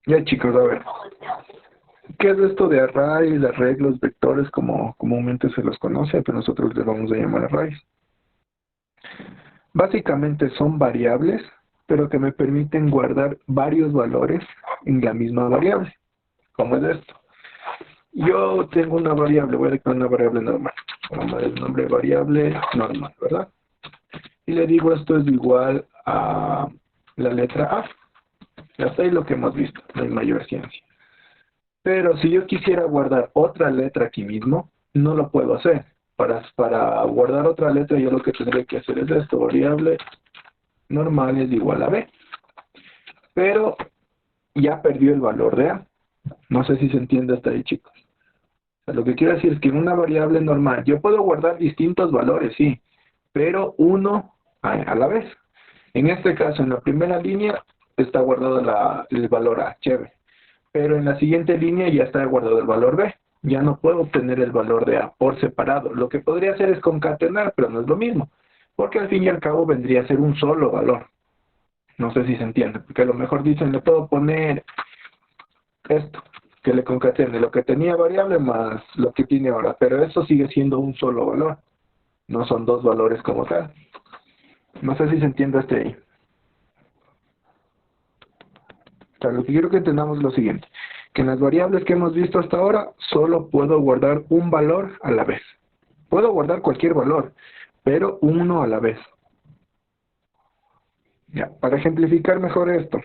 Ya chicos, a ver, ¿qué es esto de arrays, arreglos, vectores, como comúnmente se los conoce, pero nosotros les vamos a llamar arrays? Básicamente son variables, pero que me permiten guardar varios valores en la misma variable. ¿Cómo es esto? Yo tengo una variable, voy a declarar una variable normal. Vamos a dar el nombre de variable normal, ¿verdad? Y le digo esto es igual a la letra A. Hasta ahí lo que hemos visto, no hay mayor ciencia. Pero si yo quisiera guardar otra letra aquí mismo, no lo puedo hacer. Para guardar otra letra, yo lo que tendría que hacer es esto, variable normal es igual a B. Pero ya perdió el valor de A. No sé si se entiende hasta ahí, chicos. O sea, lo que quiero decir es que en una variable normal, yo puedo guardar distintos valores, sí, pero uno a la vez. En este caso, en la primera línea está guardado el valor A, chévere. Pero en la siguiente línea ya está guardado el valor B. Ya no puedo obtener el valor de A por separado. Lo que podría hacer es concatenar, pero no es lo mismo. Porque al fin y al cabo vendría a ser un solo valor. No sé si se entiende, porque a lo mejor dicen, le puedo poner esto, que le concatene lo que tenía variable más lo que tiene ahora, pero eso sigue siendo un solo valor. No son dos valores como tal. No sé si se entiende hasta ahí. O sea, lo que quiero que entendamos es lo siguiente, que en las variables que hemos visto hasta ahora, solo puedo guardar un valor a la vez. Puedo guardar cualquier valor, pero uno a la vez. Ya, para ejemplificar mejor esto,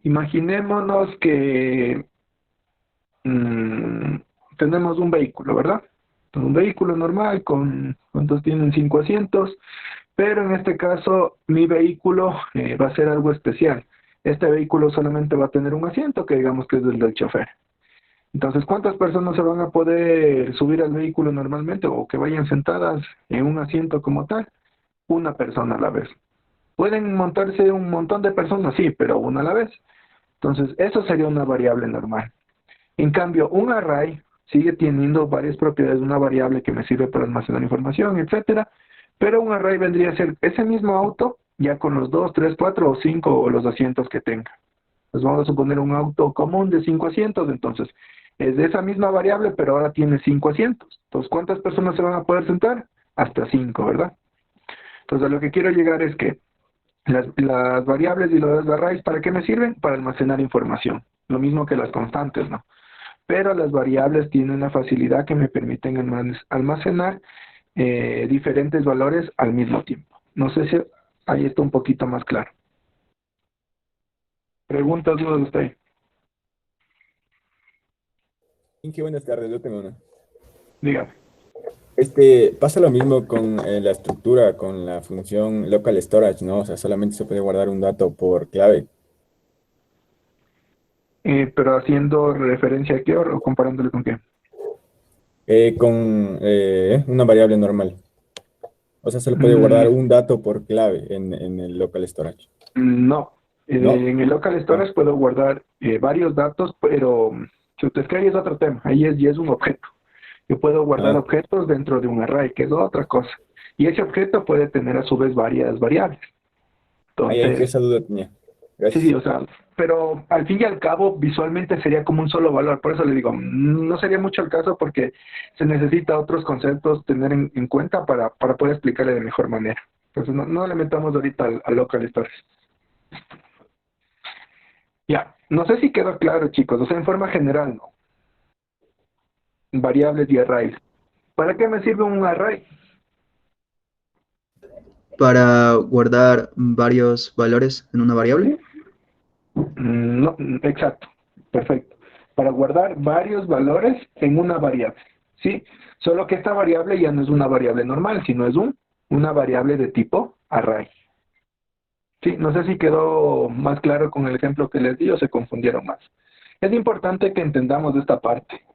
imaginémonos que mmm, tenemos un vehículo, ¿verdad? Un vehículo normal con, ¿cuántos tienen? 5 asientos, pero en este caso mi vehículo va a ser algo especial. Este vehículo solamente va a tener un asiento, que digamos que es el del chofer. Entonces, ¿cuántas personas se van a poder subir al vehículo normalmente o que vayan sentadas en un asiento como tal? Una persona a la vez. Pueden montarse un montón de personas, sí, pero una a la vez. Entonces, eso sería una variable normal. En cambio, un array sigue teniendo varias propiedades, una variable que me sirve para almacenar información, etcétera, pero un array vendría a ser ese mismo auto ya con los 2, 3, 4 o 5 o los asientos que tenga. Pues vamos a suponer un auto común de 5 asientos, entonces es de esa misma variable, pero ahora tiene 5 asientos. Entonces, ¿cuántas personas se van a poder sentar? Hasta 5, ¿verdad? Entonces, a lo que quiero llegar es que las variables y los arrays, ¿para qué me sirven? Para almacenar información. Lo mismo que las constantes, ¿no? Pero las variables tienen una facilidad que me permiten almacenar diferentes valores al mismo tiempo. No sé si ahí está un poquito más claro. ¿Preguntas, dudas de usted? Y qué buenas tardes, yo tengo una. Dígame. Pasa lo mismo con la estructura, con la función local storage, ¿no? O sea, solamente se puede guardar un dato por clave. Pero haciendo referencia a qué o comparándole con qué. Con una variable normal. O sea, solo puede guardar Mm, un dato por clave en el local storage. no. ¿No? En el local Ah, storage puedo guardar varios datos, pero si usted cree es otro tema. Ahí ya es un objeto. Yo puedo guardar ah, objetos dentro de un array, que es otra cosa. Y ese objeto puede tener a su vez varias variables. ahí Entonces, esa duda tenía. sí, sí, Gracias. o sea, pero al fin y al cabo visualmente sería como un solo valor. Por eso le digo, no sería mucho el caso porque se necesita otros conceptos tener en cuenta para poder explicarle de mejor manera. Entonces, no le metamos ahorita al local storage. Ya, no sé si quedó claro, chicos, o sea, en forma general, ¿no? Variables y arrays. ¿Para qué me sirve un array? Para guardar varios valores en una variable. ¿Sí? No, exacto, perfecto. Para guardar varios valores en una variable, ¿sí? Solo que esta variable ya no es una variable normal, sino es una variable de tipo array. Sí, no sé si quedó más claro con el ejemplo que les di o se confundieron más. Es importante que entendamos esta parte,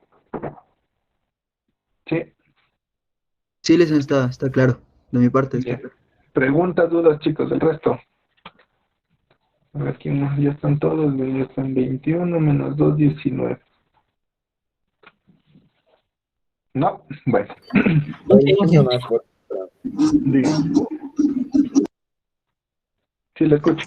¿sí? Sí, les está claro. De mi parte está Bien. claro. Preguntas, dudas, chicos, el resto. A ver, ¿quién más? Ya están todos, ya están 21 menos 2, 19. No, bueno. Una más, por favor. Diga, sí, le escucho.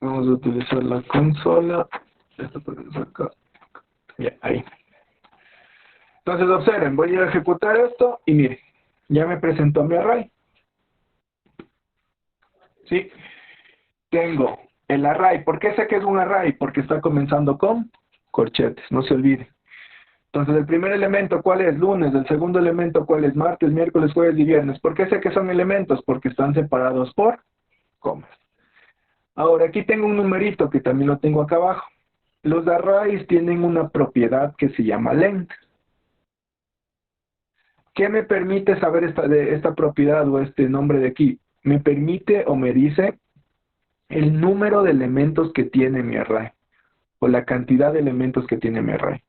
Vamos a utilizar la consola. Esto ponemos acá. Ya, ahí. Entonces observen, voy a ejecutar esto y miren, ya me presentó mi array. ¿Sí? Tengo el array. ¿Por qué sé que es un array? Porque está comenzando con corchetes, no se olviden. Entonces el primer elemento, ¿cuál es? Lunes. El segundo elemento, ¿cuál es? Martes, miércoles, jueves y viernes. ¿Por qué sé que son elementos? Porque están separados por comas. Ahora aquí tengo un numerito que también lo tengo acá abajo. Los arrays tienen una propiedad que se llama length. ¿Qué me permite saber esta propiedad o este nombre de aquí? Me permite o me dice el número de elementos que tiene mi array o la cantidad de elementos que tiene mi array.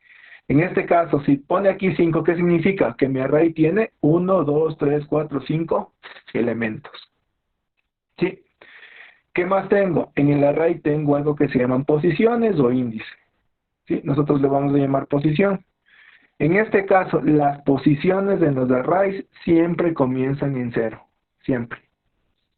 En este caso, si pone aquí 5, ¿qué significa? Que mi array tiene 1, 2, 3, 4, 5 elementos. ¿Sí? ¿Qué más tengo? En el array tengo algo que se llaman posiciones o índice. ¿Sí? Nosotros le vamos a llamar posición. En este caso, las posiciones de los arrays siempre comienzan en 0. Siempre.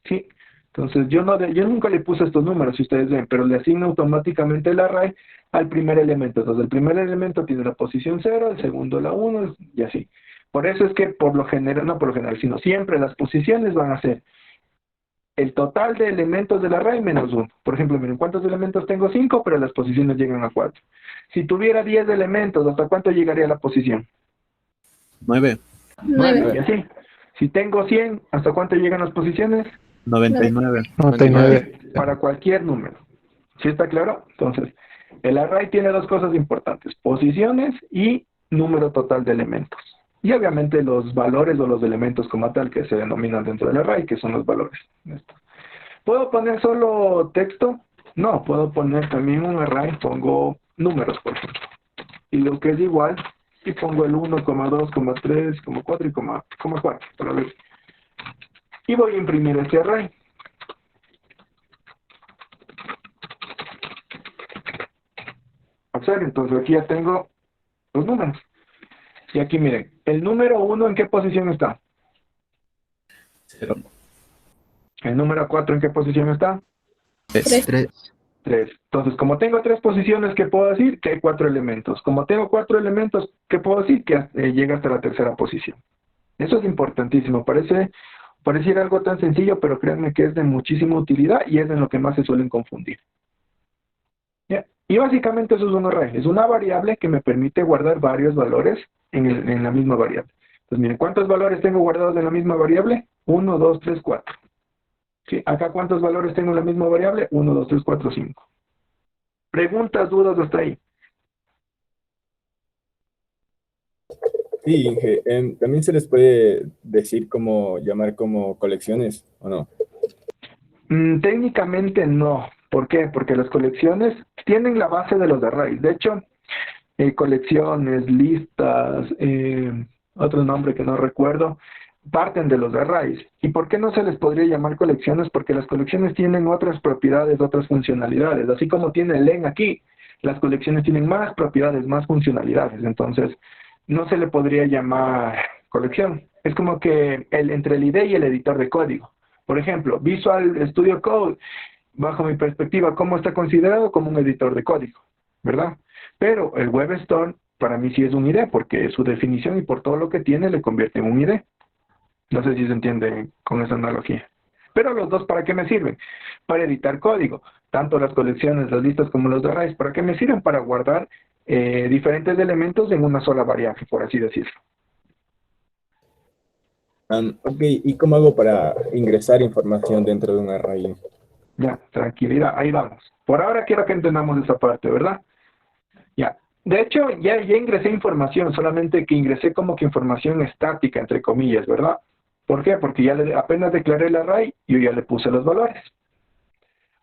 ¿Sí? Entonces, yo nunca le puse estos números, si ustedes ven, pero le asigno automáticamente el array al primer elemento. Entonces, el primer elemento tiene la posición 0, el segundo la 1 y así. Por eso es que por lo general, no por lo general, sino siempre las posiciones van a ser el total de elementos del array menos 1. Por ejemplo, miren, ¿cuántos elementos tengo? 5, pero las posiciones llegan a 4. Si tuviera 10 elementos, ¿hasta cuánto llegaría la posición? 9, 9. Y así. Si tengo 100, ¿hasta cuánto llegan las posiciones? 99. 99. Para cualquier número. ¿Sí está claro? Entonces, el array tiene dos cosas importantes. Posiciones y número total de elementos. Y obviamente los valores o los elementos como tal que se denominan dentro del array, que son los valores. ¿Puedo poner solo texto? No, puedo poner también un array, pongo números, por ejemplo. Y lo que es igual, y pongo el 1, 2, 3, 4 y 4, para ver. Y voy a imprimir este array. Observen, entonces aquí ya tengo los números. Y aquí miren, el número 1, ¿en qué posición está? 0. El número 4, ¿en qué posición está? 3. 3. 3. Entonces, como tengo 3 posiciones, ¿qué puedo decir? Que hay 4 elementos. Como tengo 4 elementos, ¿qué puedo decir? Que llega hasta la tercera posición. Eso es importantísimo. Pareciera algo tan sencillo, pero créanme que es de muchísima utilidad y es en lo que más se suelen confundir. ¿Ya? Y básicamente eso es un array. Es una variable que me permite guardar varios valores en la misma variable. Entonces, miren, ¿cuántos valores tengo guardados en la misma variable? 1, 2, 3, 4. ¿Sí? Acá, ¿cuántos valores tengo en la misma variable? 1, 2, 3, 4, 5. ¿Preguntas, dudas hasta ahí? Sí, Inge, también se les puede decir como, llamar como colecciones, ¿o no? Técnicamente no. ¿Por qué? Porque las colecciones tienen la base de los arrays. De hecho, colecciones, listas, otro nombre que no recuerdo, parten de los arrays. ¿Y por qué no se les podría llamar colecciones? Porque las colecciones tienen otras propiedades, otras funcionalidades. Así como tiene el len aquí, las colecciones tienen más propiedades, más funcionalidades. Entonces, no se le podría llamar colección. Es como que entre el IDE y el editor de código. Por ejemplo, Visual Studio Code, bajo mi perspectiva, ¿cómo está considerado? Como un editor de código, ¿verdad? Pero el WebStorm para mí sí es un IDE, porque su definición y por todo lo que tiene le convierte en un IDE. No sé si se entiende con esa analogía. Pero los dos, ¿para qué me sirven? Para editar código. Tanto las colecciones, las listas como los arrays, ¿para qué me sirven? Para guardar diferentes elementos en una sola variable, por así decirlo. Ok, ¿y cómo hago para ingresar información dentro de un array? Ya, tranquilidad, ahí vamos. Por ahora quiero que entendamos esa parte, ¿verdad? Ya. De hecho, ya ingresé información, solamente que ingresé como que información estática, entre comillas, ¿verdad? ¿Por qué? Porque ya apenas declaré el array, yo ya le puse los valores.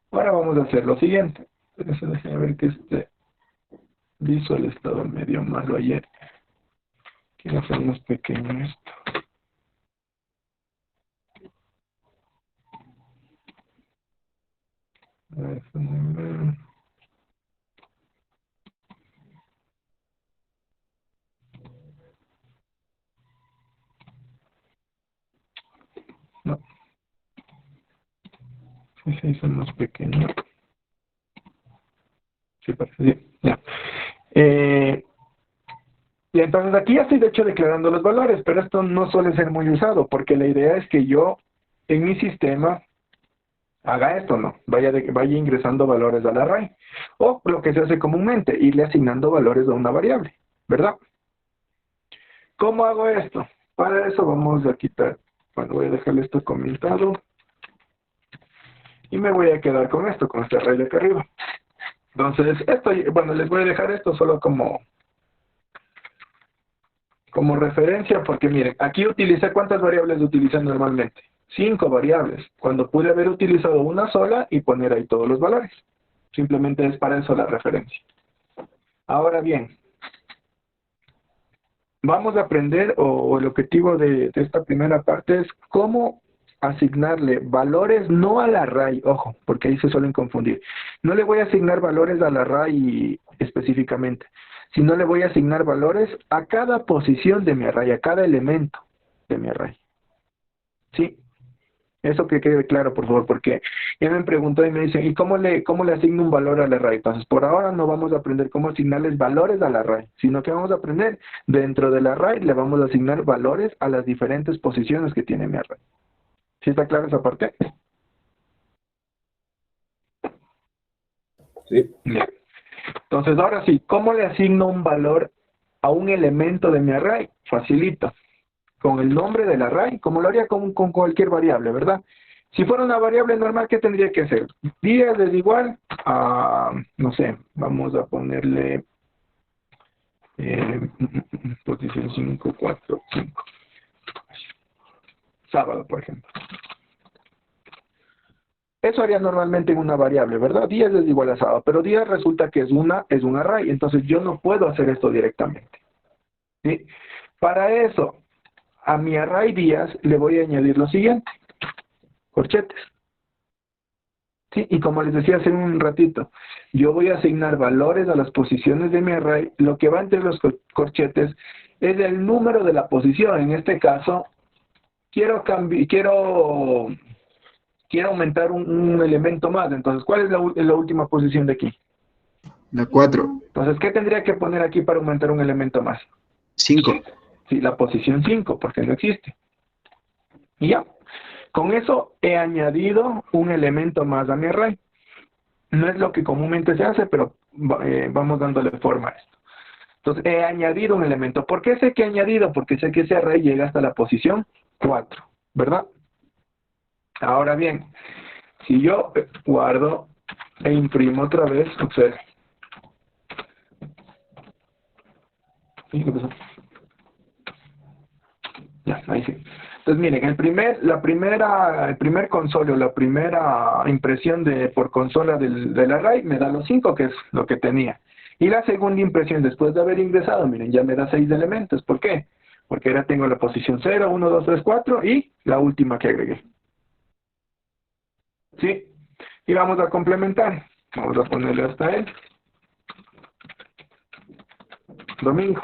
Ahora vamos a hacer lo siguiente. Déjenme ver que este Visual estaba medio malo ayer. Quiero hacer más pequeño esto. Déjenme ver. No, sí se hizo más pequeño. Sí, sí, ya. Y entonces aquí ya estoy de hecho declarando los valores, pero esto no suele ser muy usado, porque la idea es que yo en mi sistema haga esto, ¿no? Vaya ingresando valores al array. O lo que se hace comúnmente, irle asignando valores a una variable, ¿verdad? ¿Cómo hago esto? Para eso vamos a quitar, bueno, voy a dejarle esto comentado. Y me voy a quedar con esto, con este array de acá arriba. Entonces, esto, bueno, les voy a dejar esto solo como referencia, porque miren, aquí utilicé, ¿cuántas variables utilicé normalmente? 5 variables, cuando pude haber utilizado una sola y poner ahí todos los valores. Simplemente es para eso la referencia. Ahora bien, vamos a aprender, o el objetivo de esta primera parte es cómo asignarle valores no al array, ojo, porque ahí se suelen confundir. No le voy a asignar valores al array específicamente, sino le voy a asignar valores a cada posición de mi array, a cada elemento de mi array. ¿Sí? Eso que quede claro, por favor, porque ya me preguntó y me dicen, ¿y cómo le asigno un valor al array? Entonces, por ahora no vamos a aprender cómo asignarles valores al array, sino que vamos a aprender dentro del array, le vamos a asignar valores a las diferentes posiciones que tiene mi array. ¿Sí está clara esa parte? Sí. Bien. Entonces, ahora sí, ¿cómo le asigno un valor a un elemento de mi array? Facilito. Con el nombre del array, como lo haría con cualquier variable, ¿verdad? Si fuera una variable normal, ¿qué tendría que hacer? Días es igual a, no sé, vamos a ponerle posición 5, 4, 5. Sábado, por ejemplo. Eso haría normalmente en una variable, ¿verdad? Días es igual a sábado, pero días resulta que es un array, entonces yo no puedo hacer esto directamente. ¿Sí? Para eso, a mi array días le voy a añadir lo siguiente, corchetes. Sí, y como les decía hace un ratito, yo voy a asignar valores a las posiciones de mi array. Lo que va entre los corchetes es el número de la posición. En este caso, quiero aumentar un elemento más. Entonces, ¿cuál es la última posición de aquí? La 4. Entonces, ¿qué tendría que poner aquí para aumentar un elemento más? 5. Sí, la posición 5, porque no existe. Y ya. Con eso he añadido un elemento más a mi array. No es lo que comúnmente se hace, pero vamos dándole forma a esto. Entonces, he añadido un elemento. ¿Por qué sé que he añadido? Porque sé que ese array llega hasta la posición 4, ¿verdad? Ahora bien, si yo guardo e imprimo otra vez, observe. ¿Sí? ¿Qué pasó? Ya, ahí sí. Entonces, miren, el primer console, o la primera impresión por consola del array me da los 5, que es lo que tenía. Y la segunda impresión, después de haber ingresado, miren, ya me da 6 elementos. ¿Por qué? Porque ahora tengo la posición 0, 1, 2, 3, 4 y la última que agregué. ¿Sí? Y vamos a complementar. Vamos a ponerle hasta él. Domingo.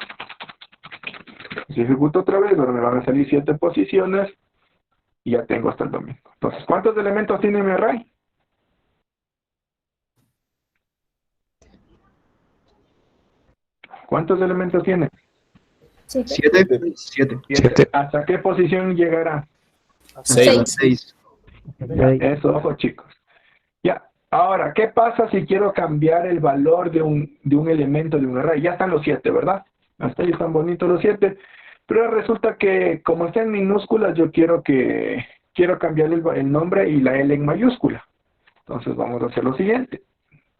Si ejecuto otra vez, ahora me van a salir 7 posiciones y ya tengo hasta el domingo. Entonces, ¿cuántos elementos tiene mi array? ¿Cuántos elementos tiene? 7. 7. 7. ¿Hasta qué posición llegará? 6. Ya, eso, ojo chicos. Ya, ahora, ¿qué pasa si quiero cambiar el valor de un elemento de un array? Ya están los 7, ¿verdad? Hasta ahí están bonitos los 7. Pero resulta que, como está en minúsculas, yo quiero cambiar el nombre y la L en mayúscula. Entonces vamos a hacer lo siguiente.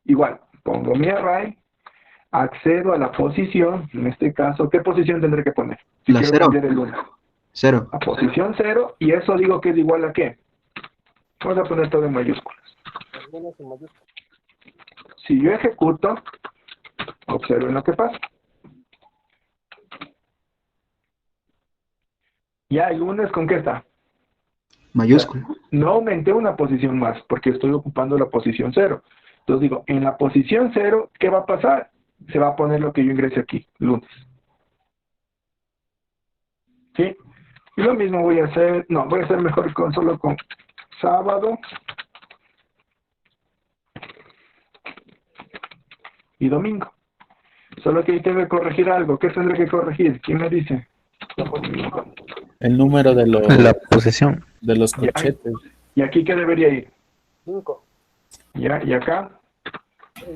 Igual, pongo mi array, accedo a la posición, en este caso, ¿qué posición tendré que poner? Si La quiero 0. cambiar el 1. 0. A posición 0, y eso digo que es igual a ¿qué? Vamos a poner todo en mayúsculas. Si yo ejecuto, observen lo que pasa. Ya el lunes, ¿con qué está? Mayúscula. No aumenté una posición más, porque estoy ocupando la posición 0. Entonces digo, en la posición 0, ¿qué va a pasar? Se va a poner lo que yo ingrese aquí, lunes. ¿Sí? Y lo mismo voy a hacer, voy a hacer mejor solo con sábado. y domingo. Solo que ahí tengo que corregir algo. ¿Qué tendré que corregir? ¿Quién me dice? El número de La posesión. los Ya. corchetes. ¿Y aquí qué debería ir? 5. Ya, y acá,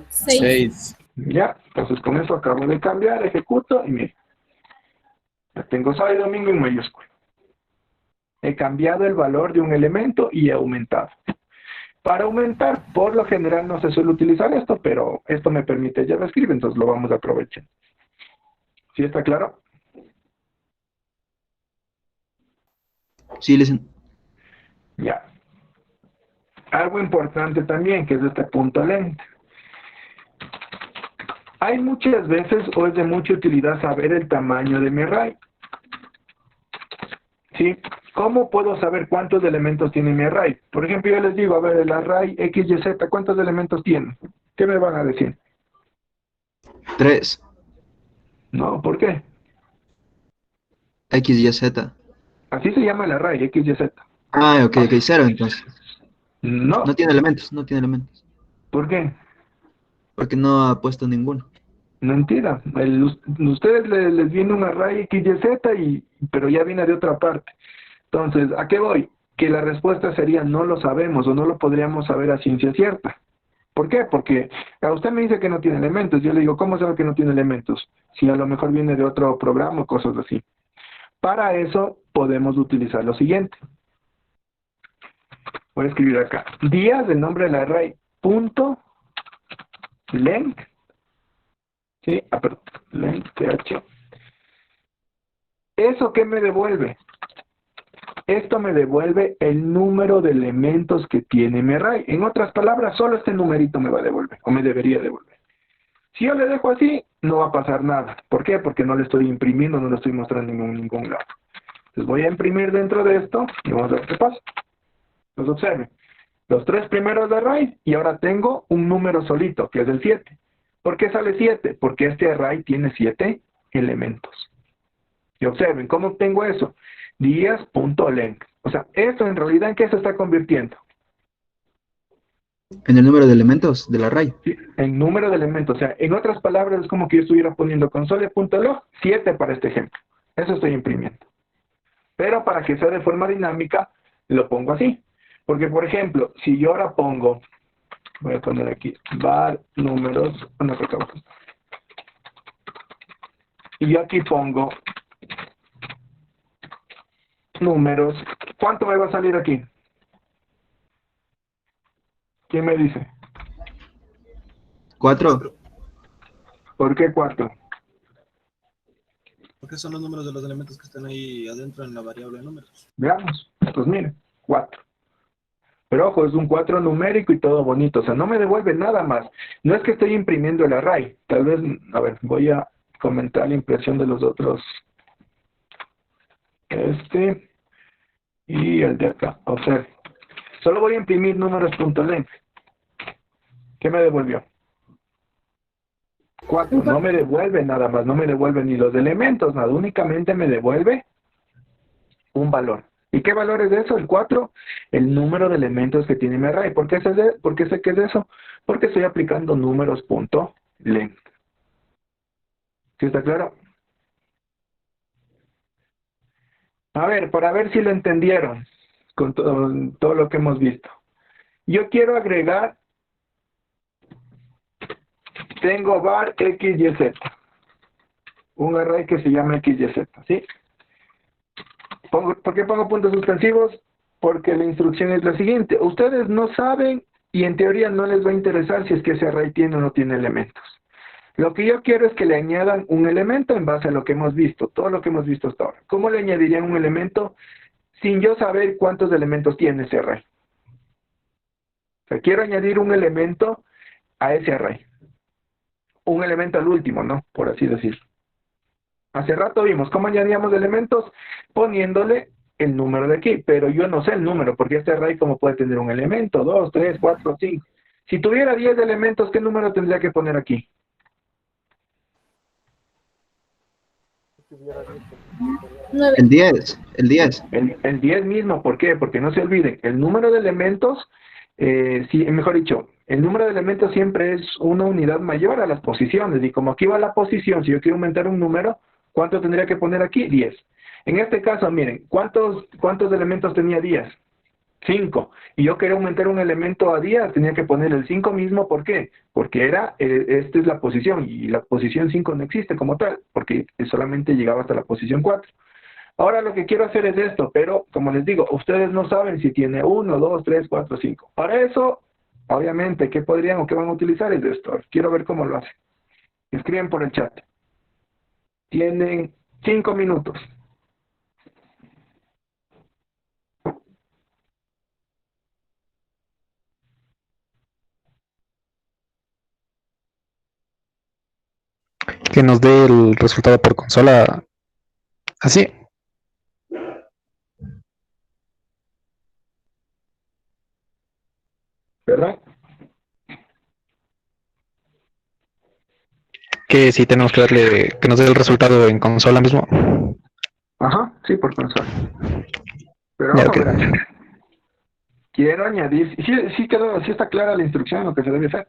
6. ya. Entonces con eso acabo de cambiar, ejecuto y mire. Ya tengo sábado y domingo en mayúscula. He cambiado el valor de un elemento y he aumentado. Para aumentar, por lo general no se suele utilizar esto, pero esto me permite JavaScript, entonces lo vamos a aprovechar. ¿Sí está claro? Sí, listen. Ya. Algo importante también, que es este punto length. Hay muchas veces, o es de mucha utilidad, saber el tamaño de mi array. ¿Sí? ¿Cómo puedo saber cuántos elementos tiene mi array? Por ejemplo, yo les digo, a ver, el array XYZ, ¿cuántos elementos tiene? ¿Qué me van a decir? 3. No, ¿por qué? X, Y, Z. Así se llama el array XYZ. Ah, ok, 0 entonces. No, No tiene elementos, no tiene elementos. ¿por qué? Porque no ha puesto ninguno. Mentira. Ustedes les viene un array XYZ, pero ya viene de otra parte. Entonces, ¿a qué voy? Que la respuesta sería no lo sabemos o no lo podríamos saber a ciencia cierta. ¿Por qué? Porque a usted me dice que no tiene elementos. Yo le digo, ¿cómo sabe que no tiene elementos? Si a lo mejor viene de otro programa o cosas así. Para eso podemos utilizar lo siguiente. Voy a escribir acá. Días del nombre del array. Punto. Length. Sí, perdón. Length, th. ¿Eso qué me devuelve? Esto me devuelve el número de elementos que tiene mi array. En otras palabras, solo este numerito me va a devolver, o me debería devolver. Si yo le dejo así, no va a pasar nada. ¿Por qué? Porque no le estoy imprimiendo, no le estoy mostrando en ningún lado. Entonces voy a imprimir dentro de esto, y vamos a ver qué pasa. Entonces observen, los 3 primeros de array, y ahora tengo un número solito, que es el 7. ¿Por qué sale 7? Porque este array tiene 7 elementos. Y observen, ¿cómo obtengo eso? Días.length. O sea, esto en realidad, ¿en qué se está convirtiendo? En el número de elementos del array. Sí, en número de elementos. O sea, en otras palabras, es como que yo estuviera poniendo console.log 7 para este ejemplo. Eso estoy imprimiendo. Pero para que sea de forma dinámica, lo pongo así. Porque, por ejemplo, si yo ahora pongo, voy a poner aquí, var números, no, por acá abajo. Y yo aquí pongo números, ¿cuánto me va a salir aquí? ¿Quién me dice? 4. ¿Por qué 4? Porque son los números de los elementos que están ahí adentro en la variable de números. Veamos. Pues miren, 4. Pero ojo, es un 4 numérico y todo bonito. O sea, no me devuelve nada más. No es que estoy imprimiendo el array. Tal vez, a ver, voy a comentar la impresión de los otros. Y el de acá. O sea, solo voy a imprimir números.length. ¿Qué me devolvió? 4. No me devuelve nada más. No me devuelve ni los elementos, nada. Únicamente me devuelve un valor. ¿Y qué valor es eso? El 4, el número de elementos que tiene mi array. ¿Por qué sé que es eso? Porque estoy aplicando números.length. ¿Sí está claro? A ver, para ver si lo entendieron con todo lo que hemos visto. Yo quiero agregar, tengo var XYZ, un array que se llama XYZ, ¿sí? ¿Por qué pongo puntos suspensivos? Porque la instrucción es la siguiente. Ustedes no saben y en teoría no les va a interesar si es que ese array tiene o no tiene elementos. Lo que yo quiero es que le añadan un elemento en base a lo que hemos visto, todo lo que hemos visto hasta ahora. ¿Cómo le añadirían un elemento sin yo saber cuántos elementos tiene ese array? O sea, quiero añadir un elemento a ese array. Un elemento al último, ¿no? Por así decirlo. Hace rato vimos cómo añadíamos elementos poniéndole el número de aquí, pero yo no sé el número, porque este array como puede tener un elemento, 2, 3, 4, 5. Si tuviera 10 elementos, ¿qué número tendría que poner aquí? El 10. El 10 mismo, ¿por qué? Porque no se olviden, el número de elementos sí, mejor dicho, el número de elementos siempre es una unidad mayor a las posiciones. Y como aquí va la posición, si yo quiero aumentar un número, ¿cuánto tendría que poner aquí? 10. En este caso, miren, ¿cuántos elementos tenía 10? 5. Y yo quería aumentar un elemento a 10, tenía que poner el 5 mismo. ¿Por qué? Porque esta es la posición, y la posición 5 no existe como tal, porque solamente llegaba hasta la posición 4. Ahora lo que quiero hacer es esto, pero como les digo, ustedes no saben si tiene 1, 2, 3, 4, 5. Para eso, obviamente, ¿qué podrían o qué van a utilizar? Es esto. Quiero ver cómo lo hacen. Escriben por el chat. Tienen 5 minutos. Que nos dé el resultado por consola así. ¿Verdad? Que si tenemos que darle, que nos dé el resultado en consola mismo. Ajá, sí, por consola. Pero Ya, ojo, ok. verán. Quiero añadir, sí quedó, sí está clara la instrucción, lo que se debe hacer.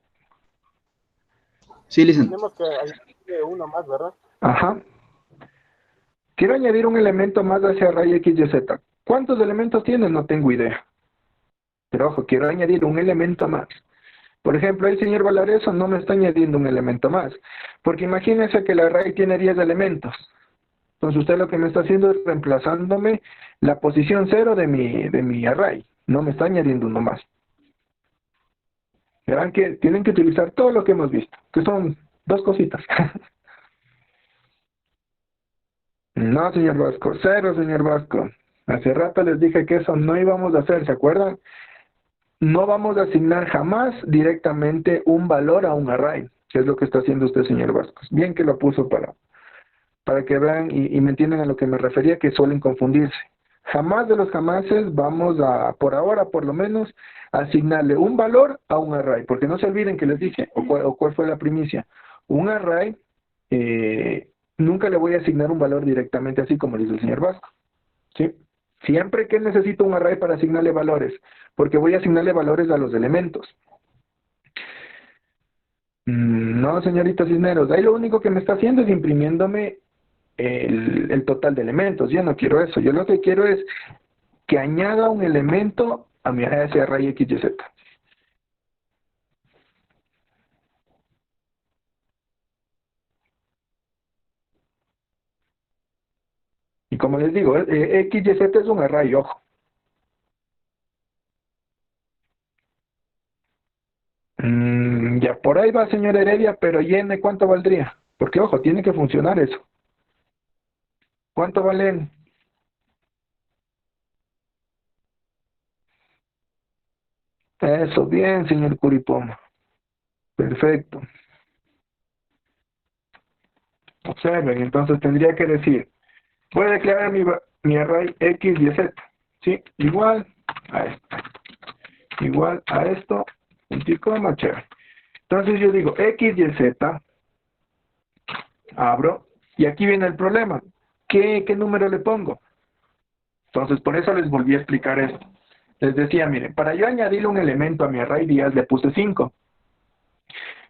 Sí, listen. Tenemos que añadir uno más, ¿verdad? Ajá. Quiero añadir un elemento más hacia array X, Y, Z. ¿Cuántos elementos tiene? No tengo idea. Pero ojo, quiero añadir un elemento más. Por ejemplo, el señor Valareso no me está añadiendo un elemento más. Porque imagínense que el array tiene 10 elementos. Entonces usted lo que me está haciendo es reemplazándome la posición 0 de mi array. No me está añadiendo uno más. Verán que tienen que utilizar todo lo que hemos visto, que son 2 cositas. No, señor Vasco, 0, señor Vasco. Hace rato les dije que eso no íbamos a hacer, ¿se acuerdan? No vamos a asignar jamás directamente un valor a un array, que es lo que está haciendo usted, señor Vasco. Bien que lo puso para que vean y me entiendan a lo que me refería, que suelen confundirse. Jamás de los jamases vamos a, por ahora por lo menos, asignarle un valor a un array, porque no se olviden que les dije, o cuál fue la primicia. Un array, nunca le voy a asignar un valor directamente así como dice el señor Vasco. ¿Sí? Siempre que necesito un array para asignarle valores, porque voy a asignarle valores a los elementos. No, señorita Cisneros, ahí lo único que me está haciendo es imprimiéndome el total de elementos. Yo no quiero eso. Yo lo que quiero es que añada un elemento a ese array X, Y, Z. Y como les digo, X, Y, Z es un array, ojo. Ya por ahí va, señor Heredia, pero ¿y n cuánto valdría? Porque, ojo, tiene que funcionar eso. ¿Cuánto vale n? Eso, bien, señor Curipoma. Perfecto. Observen, entonces tendría que decir, voy a declarar mi array X, Y, Z. ¿Sí? Igual a esto. Igual a esto. Punto y coma, chévere. Entonces yo digo X, Y, Z. Abro. Y aquí viene el problema. ¿Qué número le pongo? Entonces por eso les volví a explicar esto. Les decía, miren, para yo añadirle un elemento a mi array días le puse 5.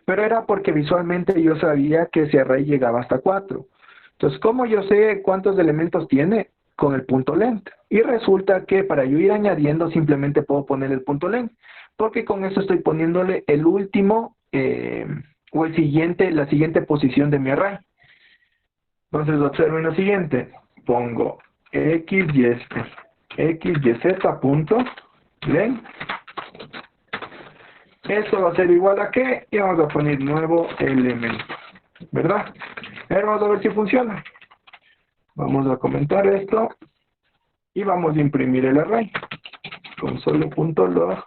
Pero era porque visualmente yo sabía que ese array llegaba hasta 4. Entonces, ¿cómo yo sé cuántos elementos tiene? Con el punto length. Y resulta que para yo ir añadiendo simplemente puedo poner el punto length. Porque con eso estoy poniéndole el último o la siguiente posición de mi array. Entonces, observen lo siguiente. Pongo xyz punto length. Esto va a ser igual a qué, y vamos a poner nuevo elemento, ¿verdad? Ahora vamos a ver si funciona. Vamos a comentar esto y vamos a imprimir el array. Console.log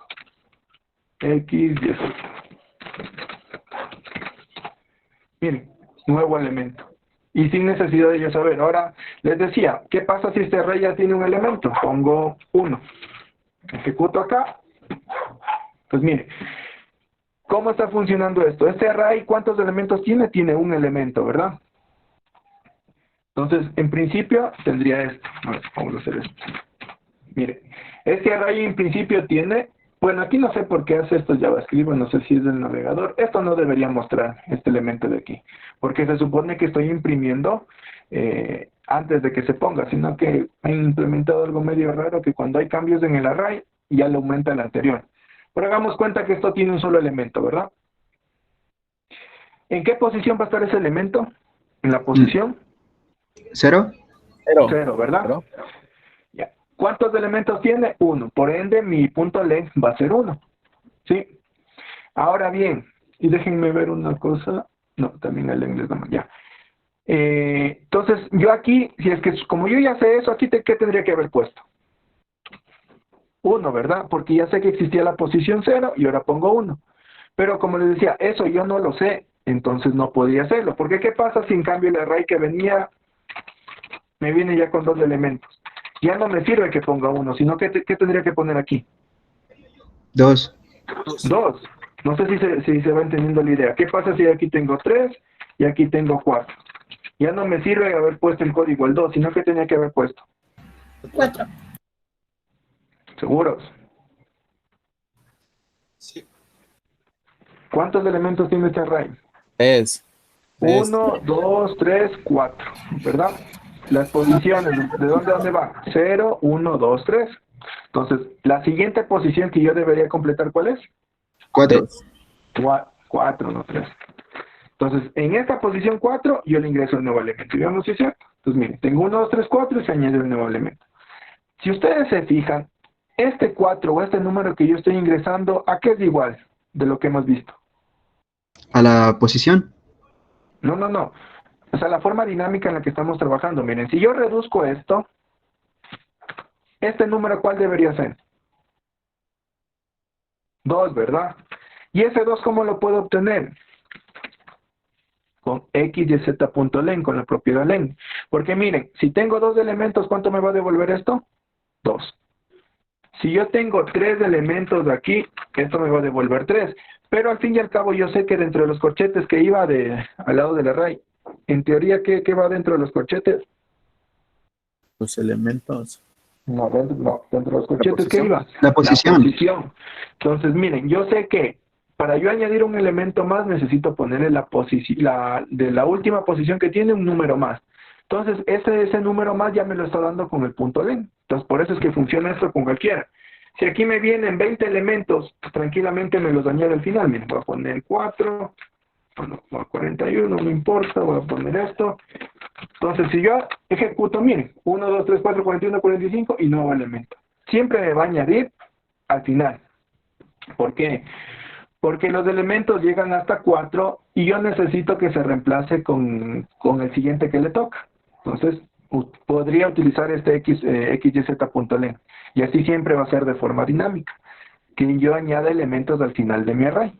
xyz. Miren, nuevo elemento. Y sin necesidad de yo saber. Ahora, les decía, ¿qué pasa si este array ya tiene un elemento? Pongo 1. Ejecuto acá. Pues mire, ¿cómo está funcionando esto? Este array, ¿cuántos elementos tiene? Tiene un elemento, ¿verdad? Entonces, en principio, tendría esto. A ver, vamos a hacer esto. Mire, este array en principio tiene Bueno, aquí no sé por qué hace esto JavaScript, no sé si es del navegador. Esto no debería mostrar, este elemento de aquí, porque se supone que estoy imprimiendo antes de que se ponga, sino que he implementado algo medio raro que cuando hay cambios en el array, ya le aumenta el anterior. Pero hagamos cuenta que esto tiene un solo elemento, ¿verdad? ¿En qué posición va a estar ese elemento? En la posición 0. 0, ¿verdad? Ya. ¿Cuántos elementos tiene? 1. Por ende, mi punto length va a ser 1. ¿Sí? Ahora bien, y déjenme ver una cosa. No, también el length es ya. Entonces, yo aquí, si es que como yo ya sé eso, aquí ¿qué tendría que haber puesto? 1, ¿verdad? Porque ya sé que existía la posición 0 y ahora pongo 1. Pero como les decía, eso yo no lo sé, entonces no podría hacerlo. Porque ¿qué pasa si en cambio el array que venía me viene ya con 2 elementos? Ya no me sirve que ponga 1, sino que ¿qué tendría que poner aquí? 2. 2. No sé si se va entendiendo la idea. ¿Qué pasa si aquí tengo 3 y aquí tengo 4? Ya no me sirve haber puesto el código al 2, sino que tenía que haber puesto 4. ¿Seguros? Sí. ¿Cuántos elementos tiene este array? 3. 1, 2, 3, 4, ¿verdad? Las posiciones, ¿de dónde a dónde va? 0, 1, 2, 3. Entonces, la siguiente posición que yo debería completar, ¿cuál es? 4. 4, no 3. Entonces, en esta posición 4, yo le ingreso el nuevo elemento. Y veamos si es cierto. Entonces, miren, tengo 1, 2, 3, 4 y se añade el nuevo elemento. Si ustedes se fijan, este 4 o este número que yo estoy ingresando, ¿a qué es igual de lo que hemos visto? A la posición. No, no, no. O sea, la forma dinámica en la que estamos trabajando. Miren, si yo reduzco esto, ¿este número cuál debería ser? 2, ¿verdad? ¿Y ese 2 cómo lo puedo obtener? Con xyz.len, con la propiedad len. Porque miren, si tengo 2 elementos, ¿cuánto me va a devolver esto? 2. Si yo tengo 3 elementos aquí, esto me va a devolver 3. Pero al fin y al cabo yo sé que dentro de los corchetes que iba al lado del array, en teoría, ¿qué va dentro de los corchetes? Los elementos. No, dentro de los corchetes, ¿qué iba? La posición. La posición. Entonces, miren, yo sé que para yo añadir un elemento más, necesito ponerle de la última posición que tiene un número más. Entonces, ese número más ya me lo está dando con el punto len. Entonces, por eso es que funciona esto con cualquiera. Si aquí me vienen 20 elementos, pues tranquilamente me los añado al final. Miren, voy a poner 4, bueno, 41, no importa, voy a poner esto. Entonces, si yo ejecuto, miren, 1, 2, 3, 4, 41, 45 y nuevo elemento. Siempre me va a añadir al final. ¿Por qué? Porque los elementos llegan hasta 4 y yo necesito que se reemplace con el siguiente que le toca. Entonces, podría utilizar este xyz.len. Y así siempre va a ser de forma dinámica. Que yo añada elementos al final de mi array.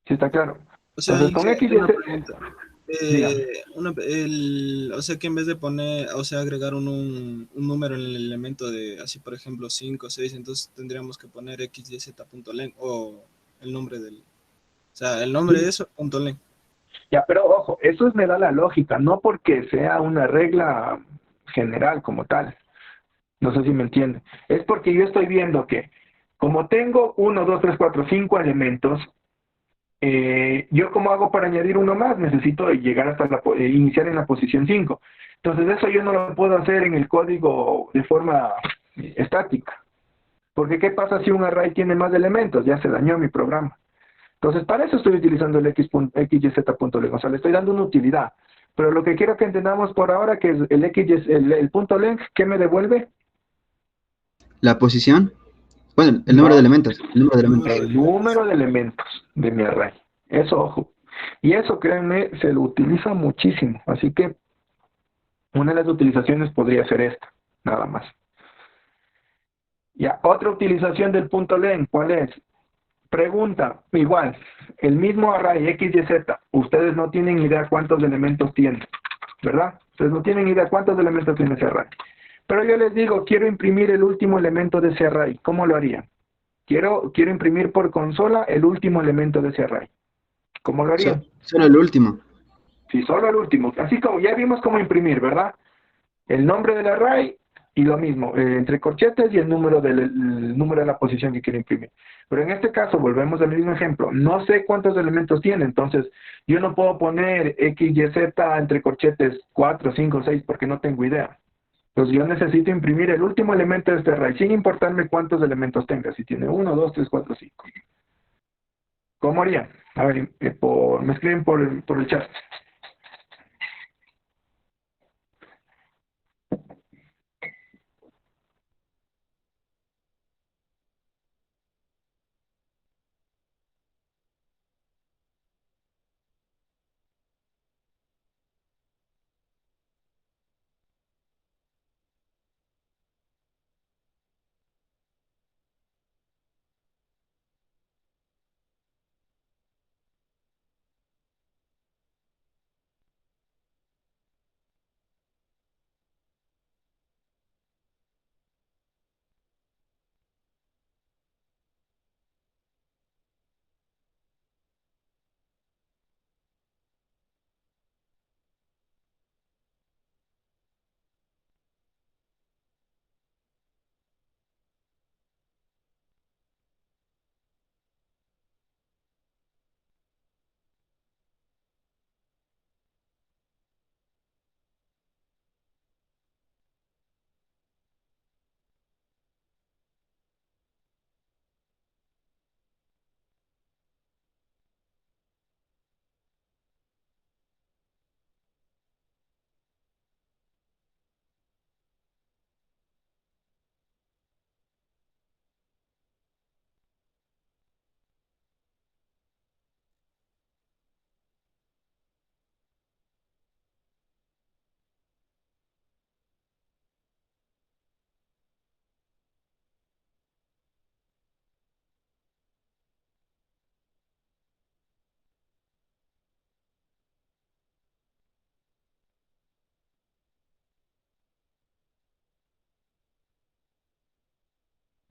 ¿Sí está claro? O sea, Entonces, con una xyz... pregunta. Dígame. O sea, que en vez de poner, o sea, agregar un número en el elemento de, así por ejemplo, 5, 6, entonces tendríamos que poner xyz.len o el nombre del, o sea, el nombre de eso, .len. Ya, pero ojo, eso me da la lógica, no porque sea una regla general como tal. No sé si me entiende. Es porque yo estoy viendo que, como tengo 1, 2, 3, 4, 5 elementos, yo ¿cómo hago para añadir uno más? Necesito llegar hasta iniciar en la posición 5. Entonces eso yo no lo puedo hacer en el código de forma estática. Porque ¿qué pasa si un array tiene más elementos? Ya se dañó mi programa. Entonces para eso estoy utilizando el xyz.len. O sea, le estoy dando una utilidad. Pero lo que quiero que entendamos por ahora que es el punto len, ¿qué me devuelve? La posición. Bueno, el número de elementos. El número de elementos. El número de elementos de mi array. Eso, ojo. Y eso, créanme, se lo utiliza muchísimo. Así que una de las utilizaciones podría ser esta, nada más. Ya, otra utilización del punto len, ¿cuál es? Pregunta, igual, el mismo array XYZ, ustedes no tienen idea cuántos elementos tiene, ¿verdad? Ustedes no tienen idea cuántos elementos tiene ese array. Pero yo les digo, quiero imprimir el último elemento de ese array. ¿Cómo lo harían? Quiero imprimir por consola el último elemento de ese array. ¿Cómo lo harían? Solo el último. Sí, solo el último. Así como ya vimos cómo imprimir, ¿verdad? El nombre del array, Y lo mismo, entre corchetes y el número de la posición que quiero imprimir. Pero en este caso, volvemos al mismo ejemplo, no sé cuántos elementos tiene, entonces yo no puedo poner X, Y, Z entre corchetes 4, 5, 6 porque no tengo idea. Entonces yo necesito imprimir el último elemento de este array, sin importarme cuántos elementos tenga, si tiene 1, 2, 3, 4, 5. ¿Cómo haría? A ver, me escriben por el chat.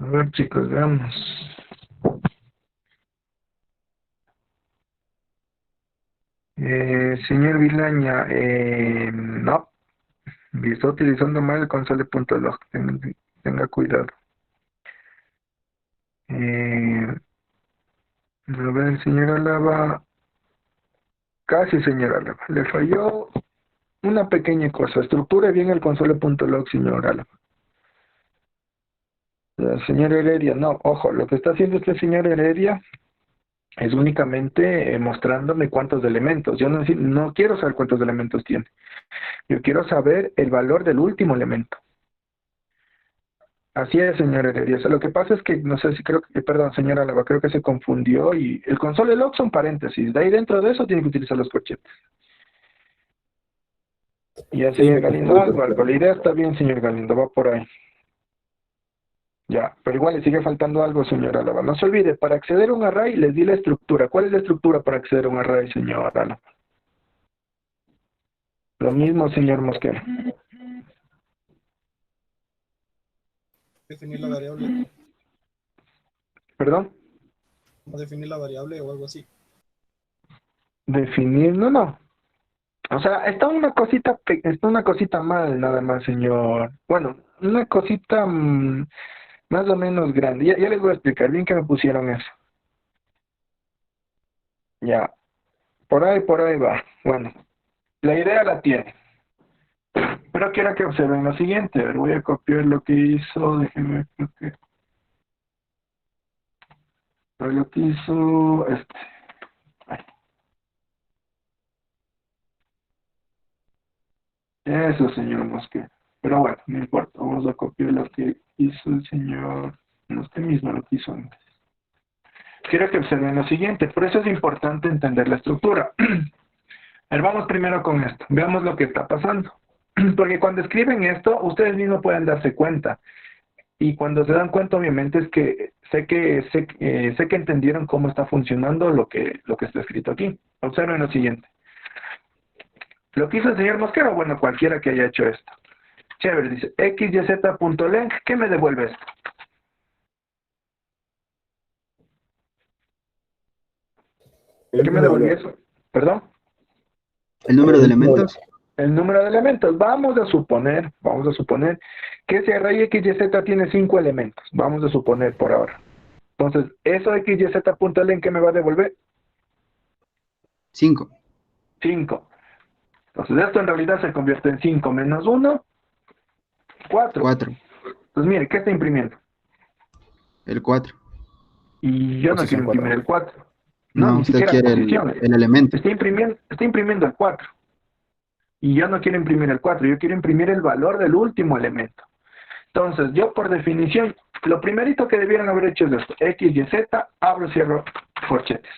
A ver, chicos, veamos. Señor Vilaña, no, está utilizando mal el console.log, tenga cuidado. A ver, señora Lava, casi señora Lava, le falló una pequeña cosa. Estructure bien el console.log, señora Lava. Señor Heredia, no, ojo, lo que está haciendo este señor Heredia es únicamente mostrándome cuántos elementos. Yo no quiero saber cuántos elementos tiene. Yo quiero saber el valor del último elemento. Así es, señor Heredia. O sea, lo que pasa es que, no sé si creo que, perdón, señora Lava, creo que se confundió y el console log son paréntesis. De ahí dentro de eso tiene que utilizar los corchetes. Y el Sí, señor me Galindo, confundí. algo. La idea está bien, señor Galindo, va por ahí. Ya, pero igual le sigue faltando algo, señora Lava. No se olvide, para acceder a un array les di la estructura. ¿Cuál es la estructura para acceder a un array, señora Lava? Lo mismo, señor Mosquera. Definir la variable, ¿Perdón? o definir la variable o algo así. Definir, no. O sea, está una cosita mal nada más, señor. Bueno, una cosita más o menos grande. Ya les voy a explicar bien que me pusieron eso. Ya, por ahí va. Bueno, la idea la tiene. Pero quiero que observen lo siguiente. A ver, voy a copiar lo que hizo. Déjenme ver, lo que hizo este. Eso, señor Mosque. Pero bueno, no importa. Vamos a copiar lo que hizo el señor Mosque mismo, lo que hizo antes. Quiero que observen lo siguiente. Por eso es importante entender la estructura. A ver, vamos primero con esto. Veamos lo que está pasando. Porque cuando escriben esto, ustedes mismos pueden darse cuenta. Y cuando se dan cuenta, obviamente, es que sé que entendieron cómo está funcionando lo que está escrito aquí. Observen lo siguiente. Lo que hizo el señor Mosquera, bueno, cualquiera que haya hecho esto. Chévere, dice xyz.length, ¿qué me devuelve esto? El ¿Qué me número devolvió de eso? ¿Perdón? El número de el número elementos. El número de elementos. Vamos a suponer que ese array x, y, z tiene 5 elementos. Vamos a suponer por ahora. Entonces, eso x, y, z punto len, ¿qué me va a devolver? 5. 5. Entonces, esto en realidad se convierte en 5 menos 1, 4. 4. Entonces, mire, ¿qué está imprimiendo? El 4. Y yo no Posición quiero imprimir 4. el 4. No, ni usted siquiera quiere posiciones. el elemento. Está imprimiendo el 4. Y yo no quiero imprimir el 4, yo quiero imprimir el valor del último elemento. Entonces, yo por definición, lo primerito que debieron haber hecho es esto. X, Y, Z, abro, cierro corchetes.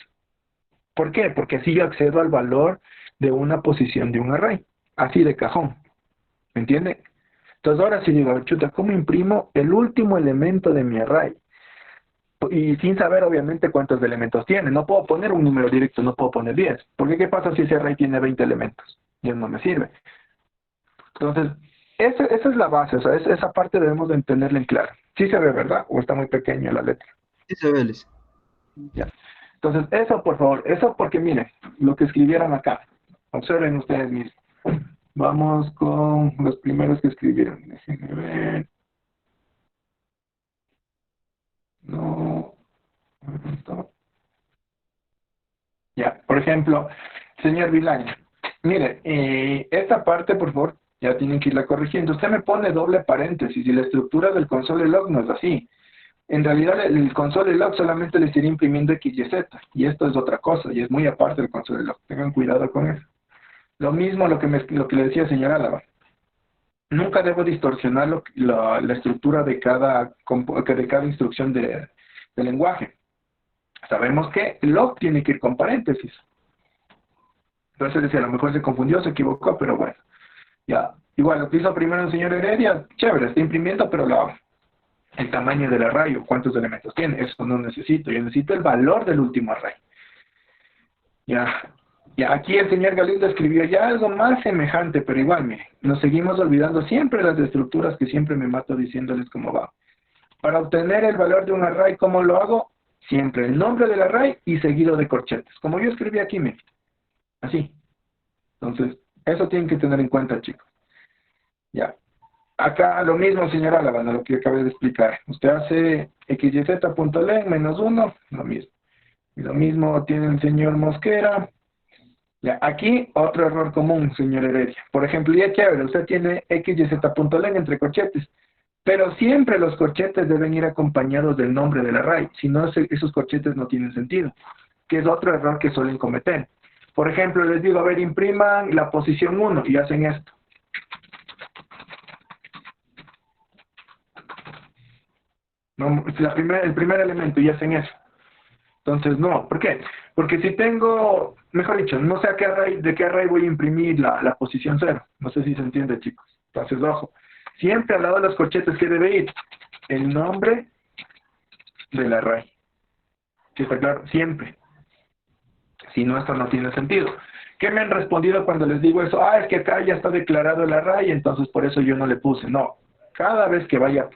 ¿Por qué? Porque así yo accedo al valor de una posición de un array. Así de cajón. ¿Me entiende? Entonces ahora sí digo, a ver, chuta, ¿cómo imprimo el último elemento de mi array? Y sin saber obviamente cuántos elementos tiene. No puedo poner un número directo, no puedo poner 10. Porque ¿qué pasa si ese array tiene 20 elementos? Ya no me sirve. Entonces, esa es la base, o sea, esa parte debemos de entenderla en claro. Sí se ve, ¿verdad? ¿O está muy pequeña la letra? Sí se ve, Liz. Ya. Entonces, eso por favor, eso porque miren, lo que escribieron acá. Observen ustedes mismos. Vamos con los primeros que escribieron. Déjenme ver. No. Ya, por ejemplo, señor Vilaña, mire, esta parte, por favor, ya tienen que irla corrigiendo. Usted me pone doble paréntesis y la estructura del console log no es así. En realidad, el console log solamente le estaría imprimiendo X, Y, Z, y esto es otra cosa, y es muy aparte del console log. Tengan cuidado con eso. Lo mismo lo que le decía señor Álava. Nunca debo distorsionar la estructura de cada instrucción de lenguaje. Sabemos que log tiene que ir con paréntesis. Entonces decía, a lo mejor se confundió, se equivocó, pero bueno. Ya, igual lo que hizo primero el señor Heredia, chévere, está imprimiendo, pero el tamaño del array o cuántos elementos tiene, eso no necesito. Yo necesito el valor del último array. Ya, aquí el señor Galindo escribió ya algo más semejante, pero igual, mire, nos seguimos olvidando siempre las estructuras que siempre me mato diciéndoles cómo va. Para obtener el valor de un array, ¿cómo lo hago? Siempre el nombre del array y seguido de corchetes. Como yo escribí aquí, mire. Así. Entonces, eso tienen que tener en cuenta, chicos. Ya. Acá lo mismo, señora Álava, lo que acabé de explicar. Usted hace xyz.len menos 1, lo mismo. Y lo mismo tiene el señor Mosquera. Ya, aquí otro error común, señor Heredia. Por ejemplo, ya chévere, usted tiene xyz.len entre corchetes, pero siempre los corchetes deben ir acompañados del nombre del array, si no esos corchetes no tienen sentido, que es otro error que suelen cometer. Por ejemplo, les digo, a ver, impriman la posición 1 y hacen esto. No, el primer elemento y hacen eso. Entonces, no. ¿Por qué? Porque si tengo, mejor dicho, no sé de qué array voy a imprimir la posición 0. No sé si se entiende, chicos. Entonces, ojo. Siempre al lado de los corchetes, ¿qué debe ir? El nombre del array. ¿Sí está claro? Siempre. Si no, esto no tiene sentido. ¿Qué me han respondido cuando les digo eso? Ah, es que acá ya está declarado el array, entonces por eso yo no le puse. No. Cada vez que vaya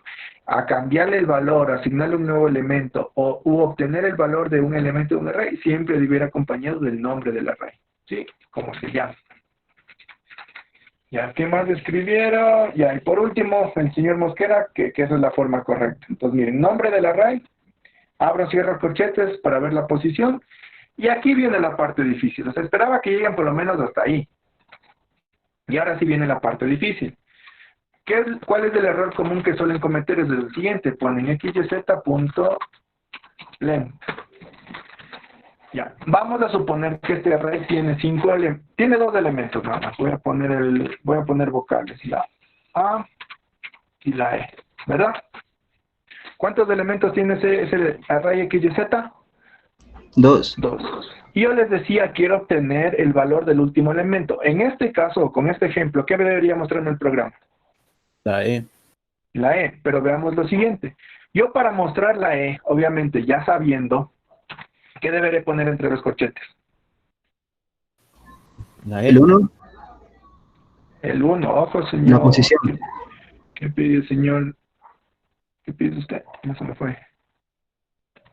a cambiarle el valor, asignarle un nuevo elemento u obtener el valor de un elemento de un array, siempre debe ir acompañado del nombre del array. ¿Sí? Como se llama. Ya, ¿qué más escribieron? Ya, y por último, el señor Mosquera, que esa es la forma correcta. Entonces, miren, nombre del array, abro, cierro corchetes para ver la posición, y aquí viene la parte difícil. O sea, esperaba que lleguen por lo menos hasta ahí. Y ahora sí viene la parte difícil. ¿Cuál es el error común que suelen cometer? Es el siguiente, ponen xyz.len. Ya, vamos a suponer que este array tiene tiene 2 elementos nada más. Voy a poner vocales, la A y la E, ¿verdad? ¿Cuántos elementos tiene ese array XYZ? 2. 2. Y yo les decía, quiero obtener el valor del último elemento. En este caso, con este ejemplo, ¿qué debería mostrar en el programa? La E. La E, pero veamos lo siguiente. Yo para mostrar la E, obviamente ya sabiendo, ¿qué deberé poner entre los corchetes? La E. El 1, El 1, ojo señor. la posición. ¿Qué pide el señor? ¿Qué pide usted? No se me fue.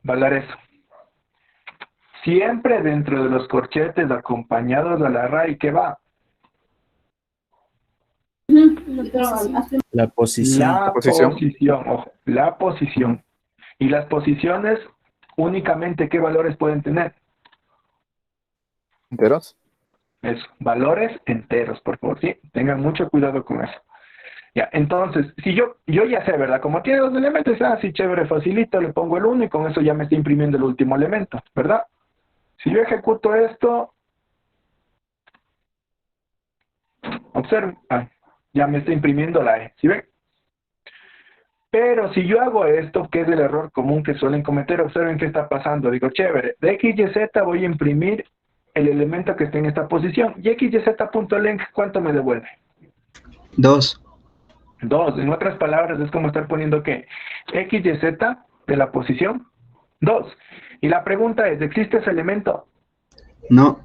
Valareso. Siempre dentro de los corchetes acompañados del array, ¿qué va? La posición. La posición. posición, ojo, la posición. Y las posiciones únicamente, ¿qué valores pueden tener? ¿Enteros? Eso, valores enteros, por favor, sí, tengan mucho cuidado con eso. Ya, entonces, si yo ya sé, ¿verdad? Como tiene dos elementos, sí, chévere, facilito, le pongo el 1 y con eso ya me está imprimiendo el último elemento, ¿verdad? Si yo ejecuto esto, observen, ya me está imprimiendo la E, ¿sí ven? Pero si yo hago esto, que es el error común que suelen cometer, observen qué está pasando. Digo, chévere, de X, Y, Z voy a imprimir el elemento que esté en esta posición. Y X, Y, Z.length, ¿cuánto me devuelve? 2. 2. En otras palabras, es como estar poniendo que X, Y, Z de la posición 2. Y la pregunta es, ¿existe ese elemento? No.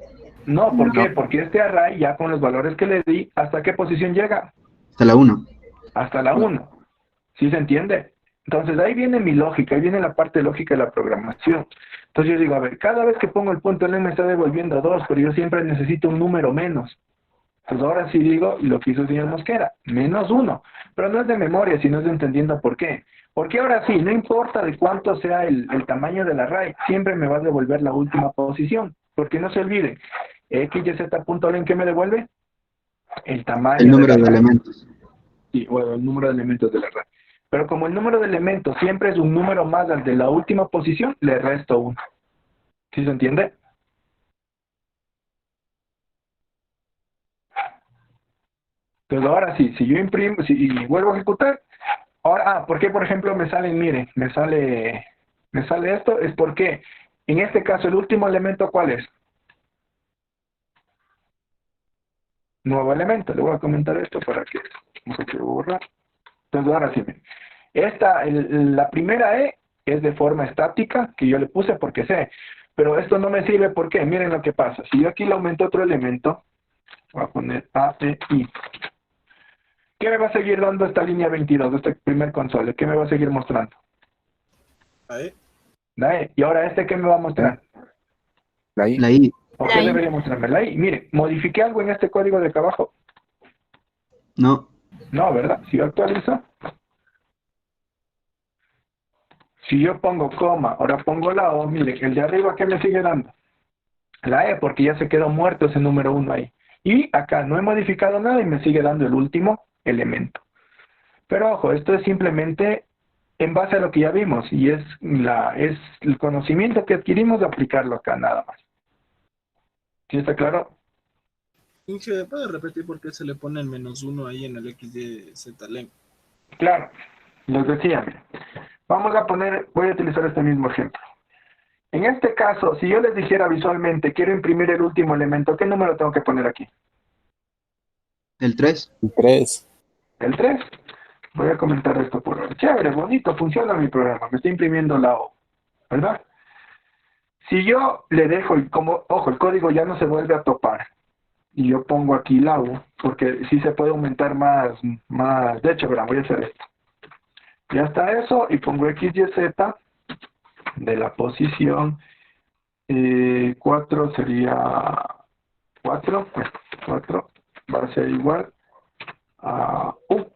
No, ¿por qué? No. Porque este array, ya con los valores que le di, ¿hasta qué posición llega? Hasta la 1. Hasta la 1. ¿Sí se entiende? Entonces ahí viene mi lógica, ahí viene la parte lógica de la programación. Entonces yo digo, a ver, cada vez que pongo el punto N me está devolviendo 2, pero yo siempre necesito un número menos. Pues ahora sí digo lo que hizo el señor Mosquera, menos 1. Pero no es de memoria, sino es de entendiendo por qué. Porque ahora sí, no importa de cuánto sea el tamaño del array, siempre me va a devolver la última posición. Porque no se olviden, X, Y, Z, punto N, ¿qué me devuelve? El tamaño El número del de array. elementos. Sí, bueno, el número de elementos del array. Pero como el número de elementos siempre es un número más al de la última posición, le resto 1. ¿Sí se entiende? Entonces ahora sí, si yo imprimo, y vuelvo a ejecutar, ahora, ¿por qué por ejemplo me salen, miren, me sale esto? Es porque, en este caso, el último elemento, ¿cuál es? Nuevo elemento. Le voy a comentar esto para que no se quede borrar. Entonces ahora sí, miren. La primera E es de forma estática, que yo le puse porque sé. Pero esto no me sirve porque, miren lo que pasa. Si yo aquí le aumento otro elemento, voy a poner A, E, I. ¿Qué me va a seguir dando esta línea 22, este primer console? ¿Qué me va a seguir mostrando? Ahí. La E. ¿Y ahora este qué me va a mostrar? La I. La I. ¿O qué debería mostrarme? La I. Mire, ¿modifiqué algo en este código de acá abajo? No. No, ¿verdad? Si yo actualizo, si yo pongo coma, ahora pongo la O, mire, el de arriba, ¿qué me sigue dando? La E, porque ya se quedó muerto ese número 1 ahí. Y acá no he modificado nada y me sigue dando el último elemento. Pero ojo, esto es simplemente en base a lo que ya vimos y es el conocimiento que adquirimos de aplicarlo acá nada más. ¿Sí está claro? Inge, ¿puedes repetir por qué se le pone el -1 ahí en el XYZ-length? Claro, les decía, miren, voy a utilizar este mismo ejemplo. En este caso, si yo les dijera visualmente, quiero imprimir el último elemento, ¿qué número tengo que poner aquí? El 3. 3. El 3. Voy a comentar esto por ahora. Chévere, bonito, funciona mi programa, me está imprimiendo la O, ¿verdad? Si yo le dejo, ojo, el código ya no se vuelve a topar, y yo pongo aquí la U, porque sí se puede aumentar más, de hecho, verán, voy a hacer esto. Ya está eso, y pongo X, Y, Z, de la posición 4 sería 4 va a ser igual a U.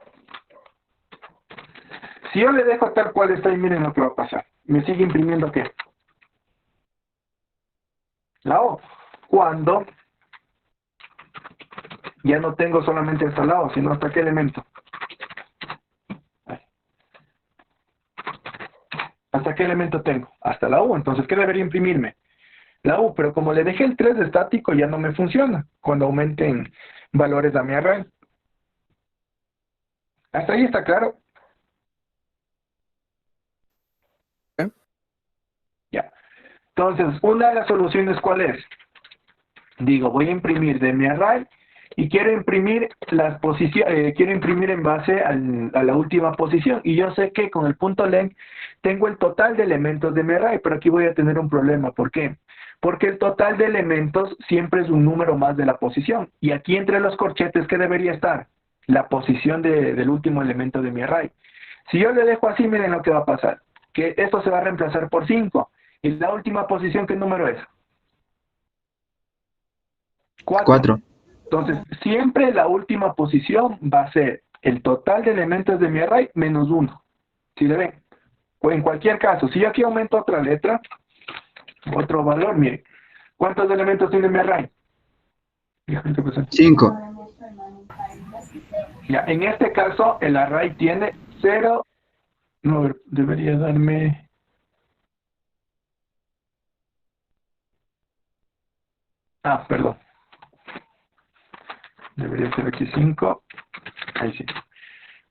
Si yo le dejo tal cual está ahí, miren lo que va a pasar. Me sigue imprimiendo ¿qué? La O. Cuando ya no tengo solamente hasta la O, sino hasta qué elemento. ¿Hasta qué elemento tengo? Hasta la U. Entonces, ¿qué debería imprimirme? La U, pero como le dejé el 3 de estático, ya no me funciona cuando aumenten valores a mi array. ¿Hasta ahí está claro? Ya. Entonces, una de las soluciones, ¿cuál es? Digo, voy a imprimir de mi array y quiero imprimir las posiciones, quiero imprimir en base a la última posición. Y yo sé que con el punto length tengo el total de elementos de mi array, pero aquí voy a tener un problema. ¿Por qué? Porque el total de elementos siempre es un número más de la posición. Y aquí entre los corchetes, ¿qué debería estar? La posición del último elemento de mi array. Si yo le dejo así, miren lo que va a pasar. Que esto se va a reemplazar por 5. ¿Y la última posición qué número es? 4. 4. Entonces, siempre la última posición va a ser el total de elementos de mi array menos 1. ¿Sí le ven? O en cualquier caso, si yo aquí aumento otra letra, otro valor, miren. ¿Cuántos elementos tiene mi array? 5. Ya, en este caso, el array tiene 0. No, debería darme... Ah, perdón. Debería ser aquí 5. Ahí sí.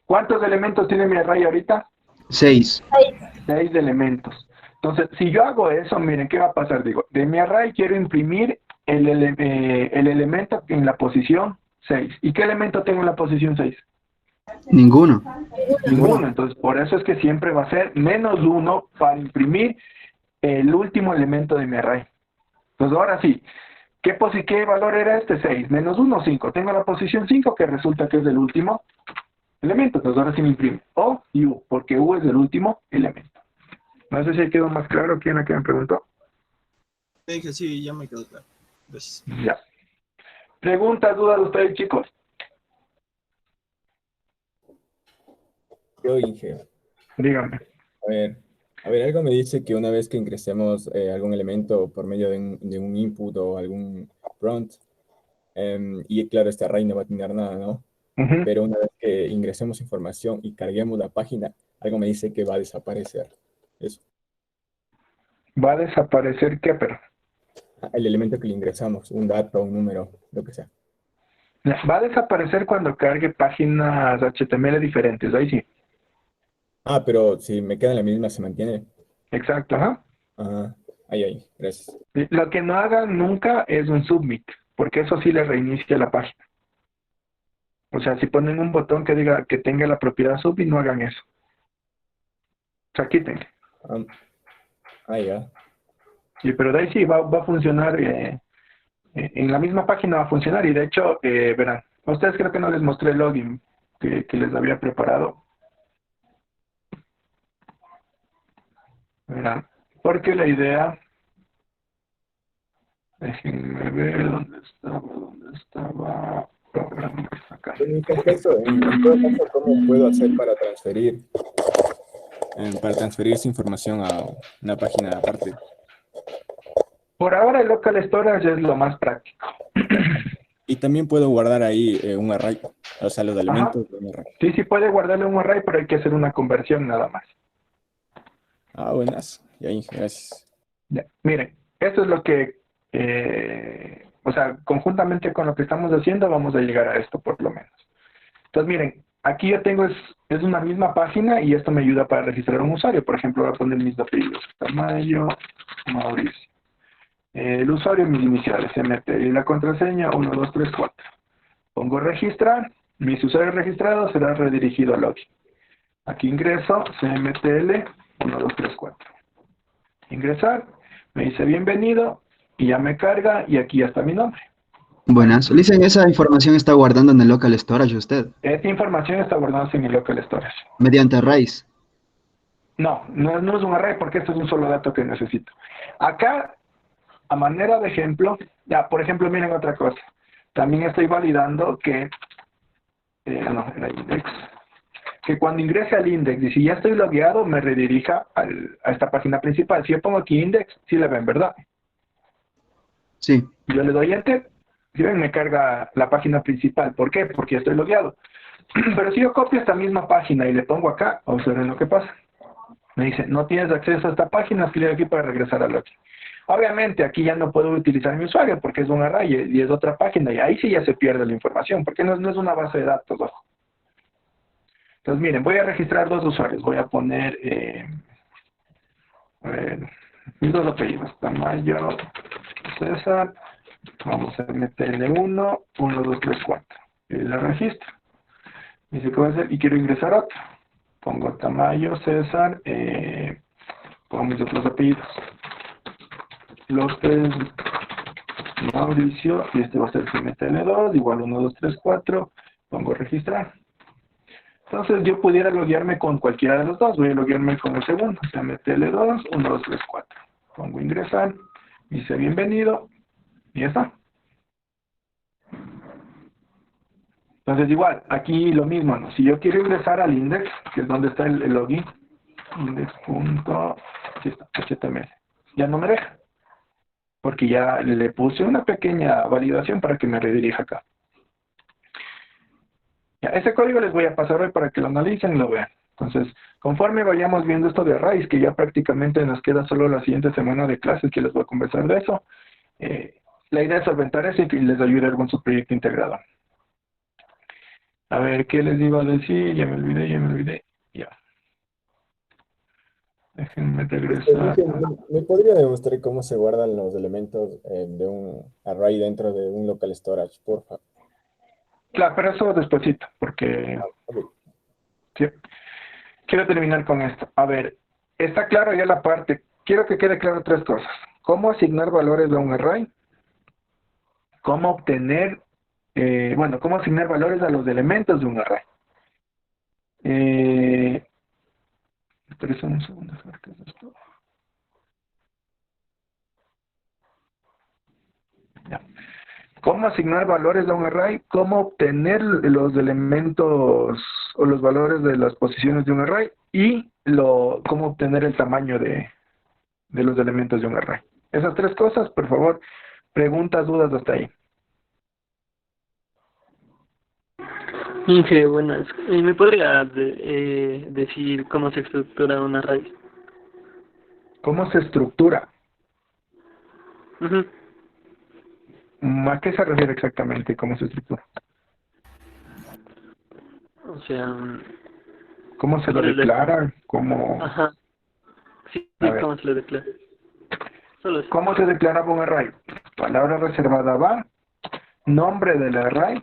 ¿Cuántos elementos tiene mi array ahorita? 6. 6 elementos. Entonces, si yo hago eso, miren, ¿qué va a pasar? Digo, de mi array quiero imprimir el elemento en la posición 6. ¿Y qué elemento tengo en la posición 6? Ninguno. Ninguno. Entonces, por eso es que siempre va a ser menos 1 para imprimir el último elemento de mi array. Entonces, ahora sí, ¿qué valor era este? 6. Menos 1, 5. Tengo la posición 5, que resulta que es el último elemento. Entonces, ahora sí me imprime O y U, porque U es el último elemento. No sé si quedó más claro. ¿Quién aquí me preguntó? Dije, sí, ya me quedó claro. Gracias. Ya. ¿Preguntas, dudas de ustedes, chicos? Yo, Inge, Díganme. a ver, algo me dice que una vez que ingresemos algún elemento por medio de un input o algún prompt, y claro, este array no va a tener nada, ¿no? Ujú. Pero una vez que ingresemos información y carguemos la página, algo me dice que va a desaparecer. Eso, ¿Va a desaparecer qué, pero? el elemento que le ingresamos, un dato, un número, lo que sea. Va a desaparecer cuando cargue páginas HTML diferentes. Ahí sí. Ah, pero si me queda la misma, se mantiene. Exacto, ajá. Ah, ahí, gracias. Lo que no hagan nunca es un submit, porque eso sí le reinicia la página. O sea, si ponen un botón que diga que tenga la propiedad submit, no hagan eso. O sea, quítenle. Ya. Sí, pero de ahí sí va a funcionar, en la misma página va a funcionar, y de hecho, verán, a ustedes creo que no les mostré el login que les había preparado. Verán, porque la idea, déjenme ver dónde estaba, programa, acá. En todo caso, ¿cómo puedo hacer para transferir esa información a una página aparte? Por ahora el local storage es lo más práctico. Y también puedo guardar ahí un array, o sea, los elementos Ajá. de un array. Sí, puede guardarle un array, pero hay que hacer una conversión nada más. Ah, buenas. Y ahí, gracias. Ya, miren, esto es lo que, o sea, conjuntamente con lo que estamos haciendo, vamos a llegar a esto por lo menos. Entonces, miren, aquí yo tengo, es una misma página y esto me ayuda para registrar un usuario. Por ejemplo, voy a poner mis apellidos, Tamayo, Mauricio. El usuario, mis iniciales, MT, y la contraseña, 1, 2, 3, 4. Pongo registrar, mis usuarios registrados será redirigido a login. Aquí ingreso, CMTL, 1, 2, 3, 4. Ingresar, me dice bienvenido, y ya me carga, y aquí ya está mi nombre. Buenas. Dicen, esa información está guardando en el local storage usted, Esta información está guardada en mi local storage. mediante arrays. No es un array, porque esto es un solo dato que necesito. Acá, a manera de ejemplo, ya, por ejemplo, miren otra cosa. También estoy validando que, era index, que cuando ingrese al index, y si ya estoy logueado, me redirija a esta página principal. Si yo pongo aquí index, sí la ven, ¿verdad? Sí. Yo le doy enter, si ven, me carga la página principal. ¿Por qué? Porque ya estoy logueado. Pero si yo copio esta misma página y le pongo acá, observen lo que pasa. Me dice, no tienes acceso a esta página, clic aquí para regresar al login. Obviamente aquí ya no puedo utilizar mi usuario porque es un array y es otra página, y ahí sí ya se pierde la información, porque no es una base de datos, ojo. Entonces miren, voy a registrar dos usuarios, voy a poner mis dos apellidos, Tamayo, César, vamos a meterle 1, 2, 3, 4, y la registro. Dice que voy a hacer, y quiero ingresar otro. Pongo Tamayo, César, pongo mis otros apellidos. López, Mauricio, y este va a ser CMTL2, igual 1, 2, 3, 4, pongo registrar. Entonces yo pudiera loguearme con cualquiera de los dos, voy a loguearme con el segundo, CMTL2, 1, 2, 3, 4. Pongo ingresar, dice bienvenido, y ya está. Entonces igual, aquí lo mismo, ¿no? Si yo quiero ingresar al index, que es donde está el login, index.html, ya no me deja, porque ya le puse una pequeña validación para que me redirija acá. Ya, ese código les voy a pasar hoy para que lo analicen y lo vean. Entonces, conforme vayamos viendo esto de arrays, que ya prácticamente nos queda solo la siguiente semana de clases que les voy a conversar de eso, la idea es solventar eso y que les ayude con su proyecto integrado. A ver, ¿qué les iba a decir? Ya me olvidé. Ya. Déjenme regresar. ¿Me podría demostrar cómo se guardan los elementos de un array dentro de un local storage, por favor? Claro, pero eso despuesito, porque Ok. sí, quiero terminar con esto. A ver, está claro ya la parte. Quiero que quede claro tres cosas. Cómo asignar valores a un array. Cómo obtener, cómo asignar valores a los elementos de un array. Espera un segundo. A ver qué es esto. Ya. Cómo asignar valores a un array, cómo obtener los elementos o los valores de las posiciones de un array y cómo obtener el tamaño de los elementos de un array. Esas tres cosas, por favor, preguntas, dudas hasta ahí. Inge, buenas. ¿Me podría decir cómo se estructura un array? ¿Cómo se estructura? Ujú. ¿A qué se refiere exactamente? ¿Cómo se estructura? O sea, ¿Cómo se lo declara? ¿Cómo? ajá. Sí, A ver. ¿cómo se lo declara? Solo eso. ¿Cómo se declaraba un array? Palabra reservada var, nombre del array,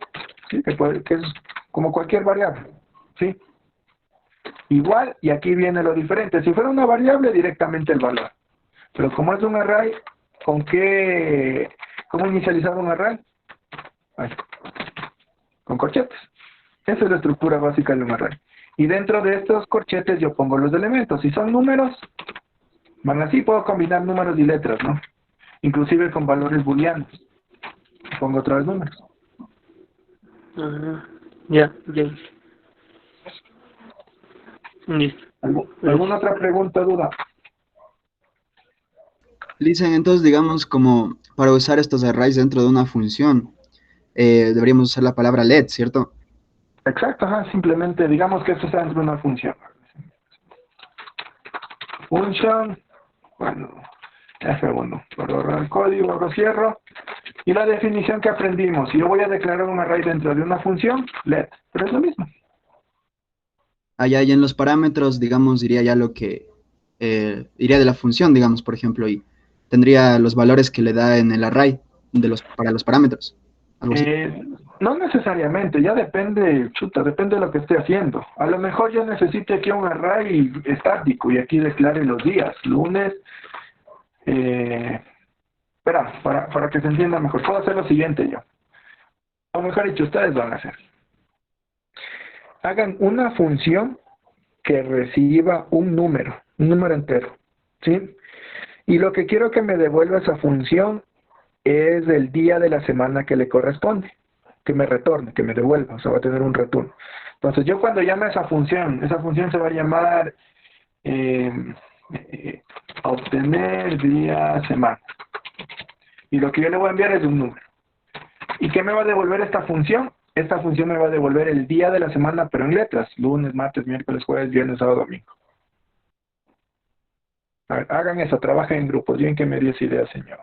¿sí? que es como cualquier variable, ¿sí? Igual, y aquí viene lo diferente. Si fuera una variable, directamente el valor. Pero como es un array, ¿cómo inicializaba un array? Ahí. Con corchetes. Esa es la estructura básica de un array. Y dentro de estos corchetes yo pongo los elementos. Si son números, van así, puedo combinar números y letras, ¿no? Inclusive con valores booleanos. Pongo otra vez números. Ajá. Ya. Listo. ¿Alguna otra pregunta, duda? Dicen, entonces, digamos, como para usar estos arrays dentro de una función, deberíamos usar la palabra let, ¿cierto? Exacto, ajá, simplemente digamos que esto está dentro de una función. Function, bueno, F1, por ahorrar el código, lo cierro. Y la definición que aprendimos, si yo voy a declarar un array dentro de una función, let, pero es lo mismo. Allá y en los parámetros, digamos, diría ya lo que iría de la función, digamos, por ejemplo, y tendría los valores que le da en el array para los parámetros. Algo así. No necesariamente, ya depende, depende de lo que esté haciendo. A lo mejor yo necesito aquí un array estático y aquí declare los días, lunes. Espera, para que se entienda mejor, puedo hacer lo siguiente yo. O mejor dicho, ustedes van a hacer. Hagan una función que reciba un número entero, ¿sí? Y lo que quiero que me devuelva esa función es el día de la semana que le corresponde, que me retorne, que me devuelva, o sea, va a tener un return. Entonces, yo cuando llame a esa función se va a llamar obtener día, semana. Y lo que yo le voy a enviar es un número. ¿Y qué me va a devolver esta función? Esta función me va a devolver el día de la semana, pero en letras. Lunes, martes, miércoles, jueves, viernes, sábado, domingo. A ver, hagan eso, trabajen en grupos. Bien que me dio esa idea, señor.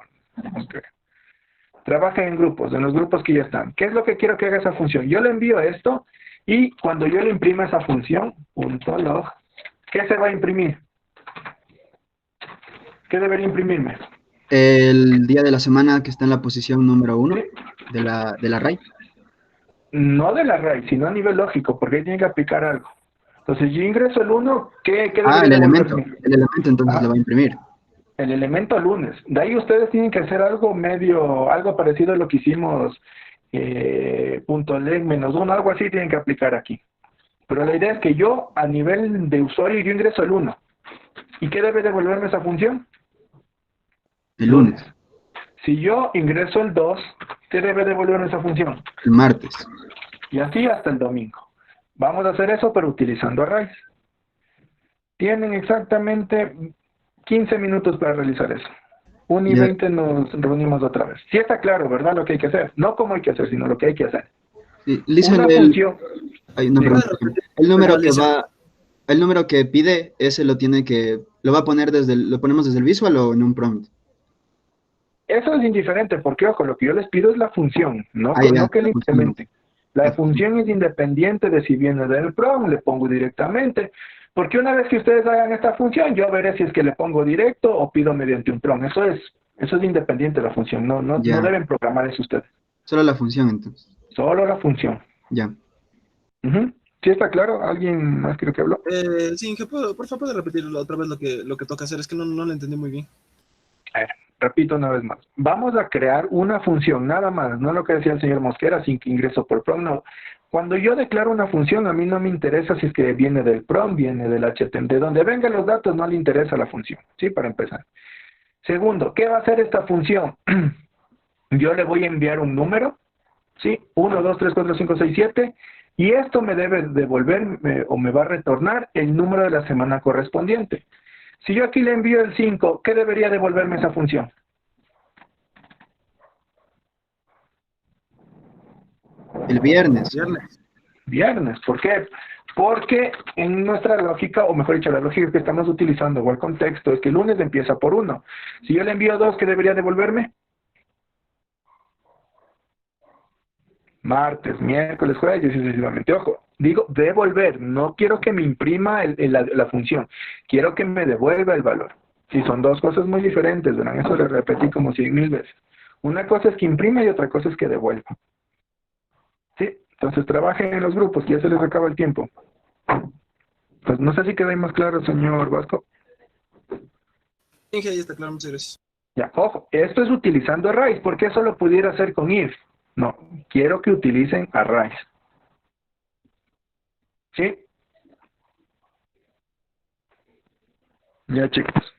Okay. Trabajen en grupos, en los grupos que ya están. ¿Qué es lo que quiero que haga esa función? Yo le envío esto y cuando yo le imprima esa función, .log, ¿qué se va a imprimir? ¿Qué debería imprimirme? El día de la semana que está en la posición número 1 del array. No del array, sino a nivel lógico, porque ahí tiene que aplicar algo. Entonces, yo ingreso el 1, ¿qué debería el elemento. devolverme? El elemento entonces lo va a imprimir. El elemento lunes. De ahí ustedes tienen que hacer algo parecido a lo que hicimos, .len -1, algo así tienen que aplicar aquí. Pero la idea es que yo, a nivel de usuario, yo ingreso el 1. ¿Y qué debe devolverme esa función? El lunes. Si yo ingreso el 2, ¿qué debe devolverme esa función? El martes. Y así hasta el domingo. Vamos a hacer eso, pero utilizando arrays. Tienen exactamente 15 minutos para realizar eso. 1 y Ya. 20 nos reunimos otra vez. Sí está claro, ¿verdad? Lo que hay que hacer. No cómo hay que hacer, sino lo que hay que hacer. Sí, Listen, Una función. ay, no, Sí. perdón, el número que Listen. el número que pide, ese lo va a poner lo ponemos desde el visual o en un prompt. Eso es indiferente, porque ojo, lo que yo les pido es la función, no, Ya, no que la le función. implementen. La La función. función es independiente de si viene del prompt, le pongo directamente, porque una vez que ustedes hagan esta función, yo veré si es que le pongo directo o pido mediante un prompt. Eso es independiente de la función, no Ya, deben programar eso ustedes, solo la función entonces. solo la función. Ya. Ujú. ¿Sí está claro? ¿Alguien más creo que habló? Sí, Inge, por favor, puede repetir otra vez lo que toca hacer. Es que no lo entendí muy bien. A ver, repito una vez más. Vamos a crear una función, nada más, no lo que decía el señor Mosquera, sin que ingreso por prompt, no. Cuando yo declaro una función, a mí no me interesa si es que viene del prompt, viene del HTML, de donde vengan los datos no le interesa la función, ¿sí? Para empezar. Segundo, ¿qué va a hacer esta función? Yo le voy a enviar un número, ¿sí? 1, 2, 3, 4, 5, 6, 7, y esto me debe devolver o me va a retornar el número de la semana correspondiente. Si yo aquí le envío el 5, ¿qué debería devolverme esa función? El viernes. Viernes. Viernes. ¿Por qué? Porque en nuestra lógica, o mejor dicho, la lógica que estamos utilizando o el contexto es que el lunes empieza por 1. Si yo le envío 2, ¿qué debería devolverme? Martes, miércoles, jueves y sucesivamente. Ojo, digo devolver, no quiero que me imprima la función, quiero que me devuelva el valor. Si son dos cosas muy diferentes, verán, eso lo repetí como 100,000 veces. Una cosa es que imprima y otra cosa es que devuelva. ¿Sí? Entonces trabajen en los grupos, que ya se les acaba el tiempo. Pues no sé si queda ahí más claro, señor Vasco. Inge, ahí está claro, muchas gracias. Ya, ojo, esto es utilizando arrays, porque eso lo pudiera hacer con if. No, quiero que utilicen arrays. ¿Sí? Ya, chicos.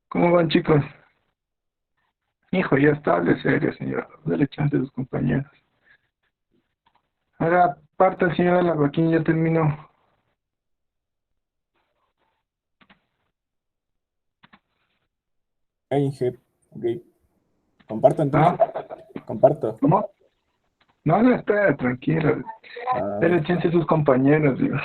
¿Cómo van, chicos? Hijo, ya está, hable serio, señor. Dale chance a sus compañeros. Ahora, parta, el señor de la vaquilla, ya terminó. Ay, ok. Comparto entonces. ¿Ah? Comparto. ¿Cómo? No, no, espera, tranquilo. Ah, Dale chance a sus compañeros, digo.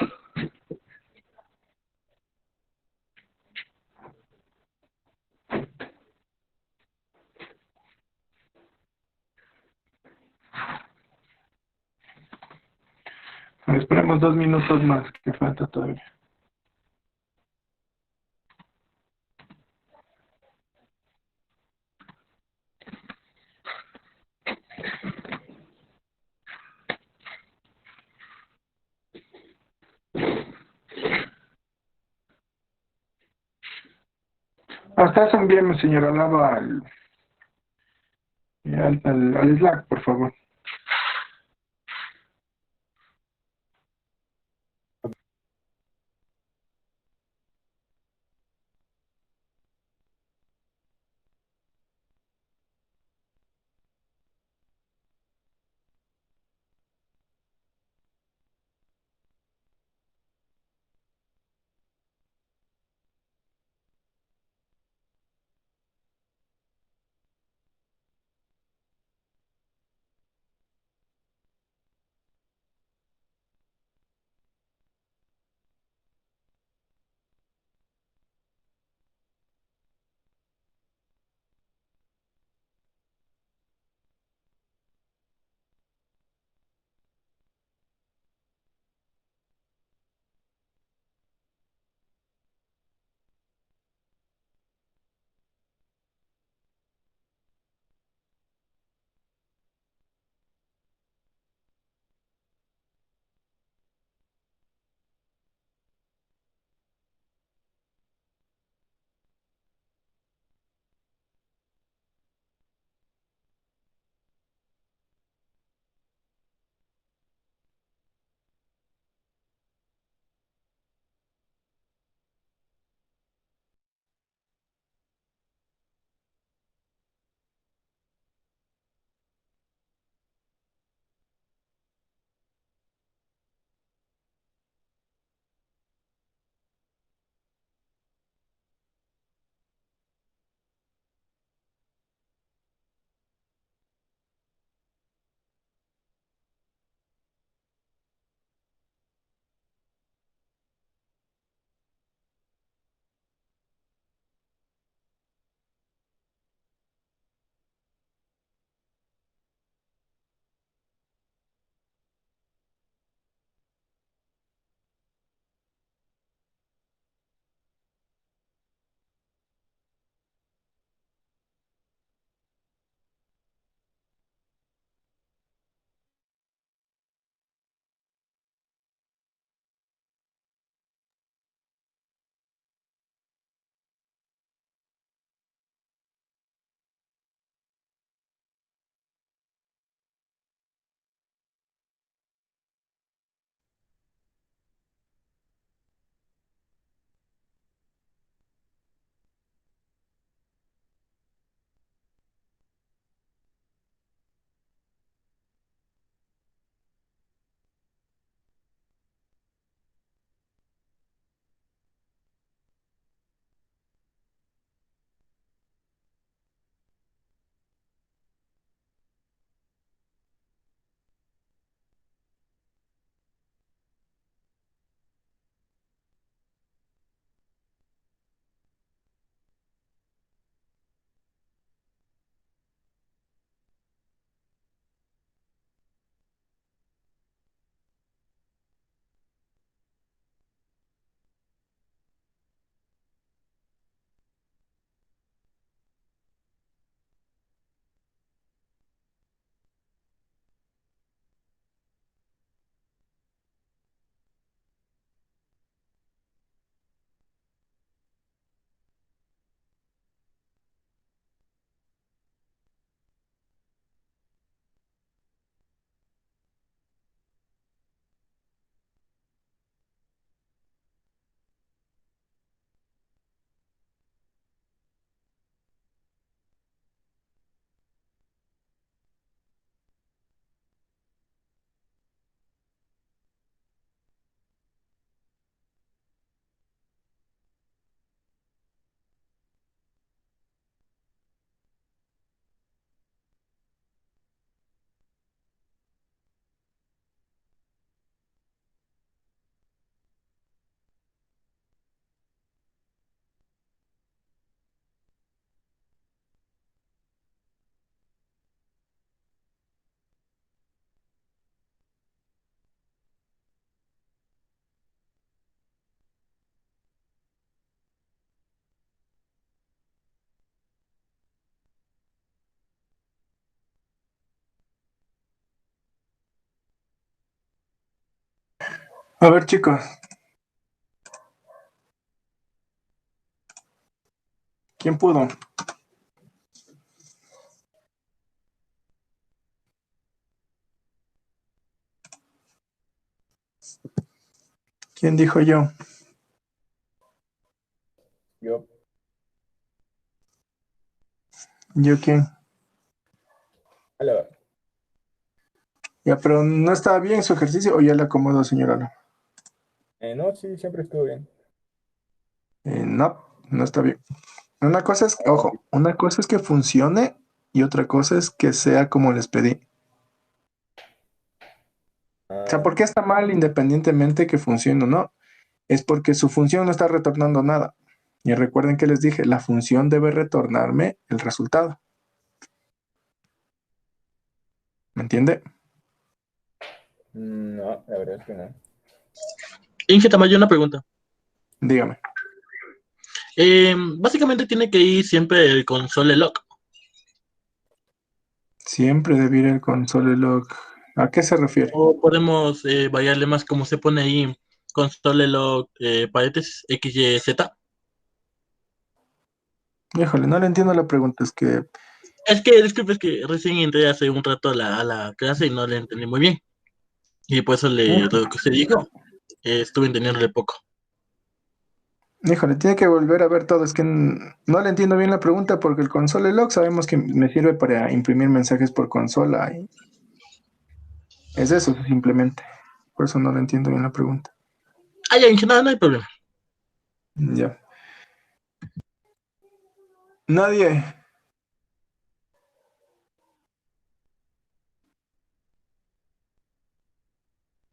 Esperemos 2 minutos más, que falta todavía. Hasta eso envíeme, señora Lava, al Slack, por favor. A ver, chicos. ¿Quién pudo? ¿Quién dijo yo? Yo, ¿Yo quién? a la- Ya, pero ¿no estaba bien su ejercicio o ya le acomodo, señora? no, sí, siempre estuvo bien. No, no está bien. Una cosa es, ojo, una cosa es que funcione y otra cosa es que sea como les pedí. O sea, Ah, ¿por qué está mal independientemente que funcione o no? Es porque su función no está retornando nada. Y recuerden que les dije, la función debe retornarme el resultado. ¿Me entiende? no, la verdad es que no. Inge Tamayo, una pregunta. Dígame. Básicamente tiene que ir siempre el console log. Siempre debe ir el console log. ¿A qué se refiere? O podemos variarle más como se pone ahí console log paréntesis XYZ. Híjole, no le entiendo la pregunta. Es que, Disculpe, es que recién entré hace un rato a la clase y no le entendí muy bien. Y por eso lo que usted dijo, estuve entendiéndole poco. híjole, tiene que volver a ver todo. Es que no le entiendo bien la pregunta porque el console log sabemos que me sirve para imprimir mensajes por consola. Y es eso, simplemente. Por eso no le entiendo bien la pregunta. Ya, Inge, no hay problema. Ya. Nadie.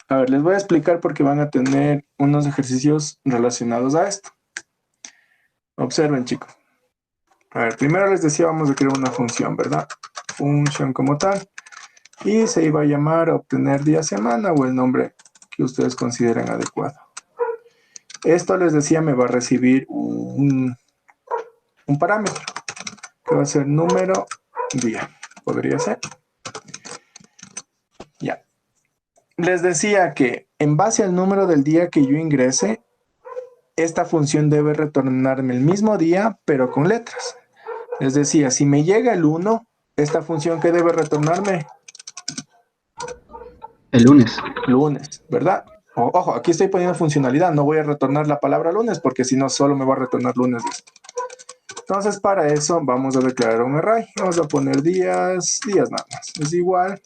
A ver, les voy a explicar porque van a tener unos ejercicios relacionados a esto. Observen, chicos. A ver, primero les decía, vamos a crear una función, ¿verdad? Función como tal. Y se iba a llamar obtener día semana o el nombre que ustedes consideren adecuado. Esto les decía me va a recibir un parámetro que va a ser número día. ¿Podría ser? Ya. Les decía que en base al número del día que yo ingrese, esta función debe retornarme el mismo día, pero con letras. Les decía, si me llega el 1, esta función que debe retornarme El lunes. lunes, ¿verdad? Ojo, aquí estoy poniendo funcionalidad, no voy a retornar la palabra lunes porque si no solo me va a retornar lunes. Entonces para eso vamos a declarar un array. Vamos a poner días nada más. Es igual.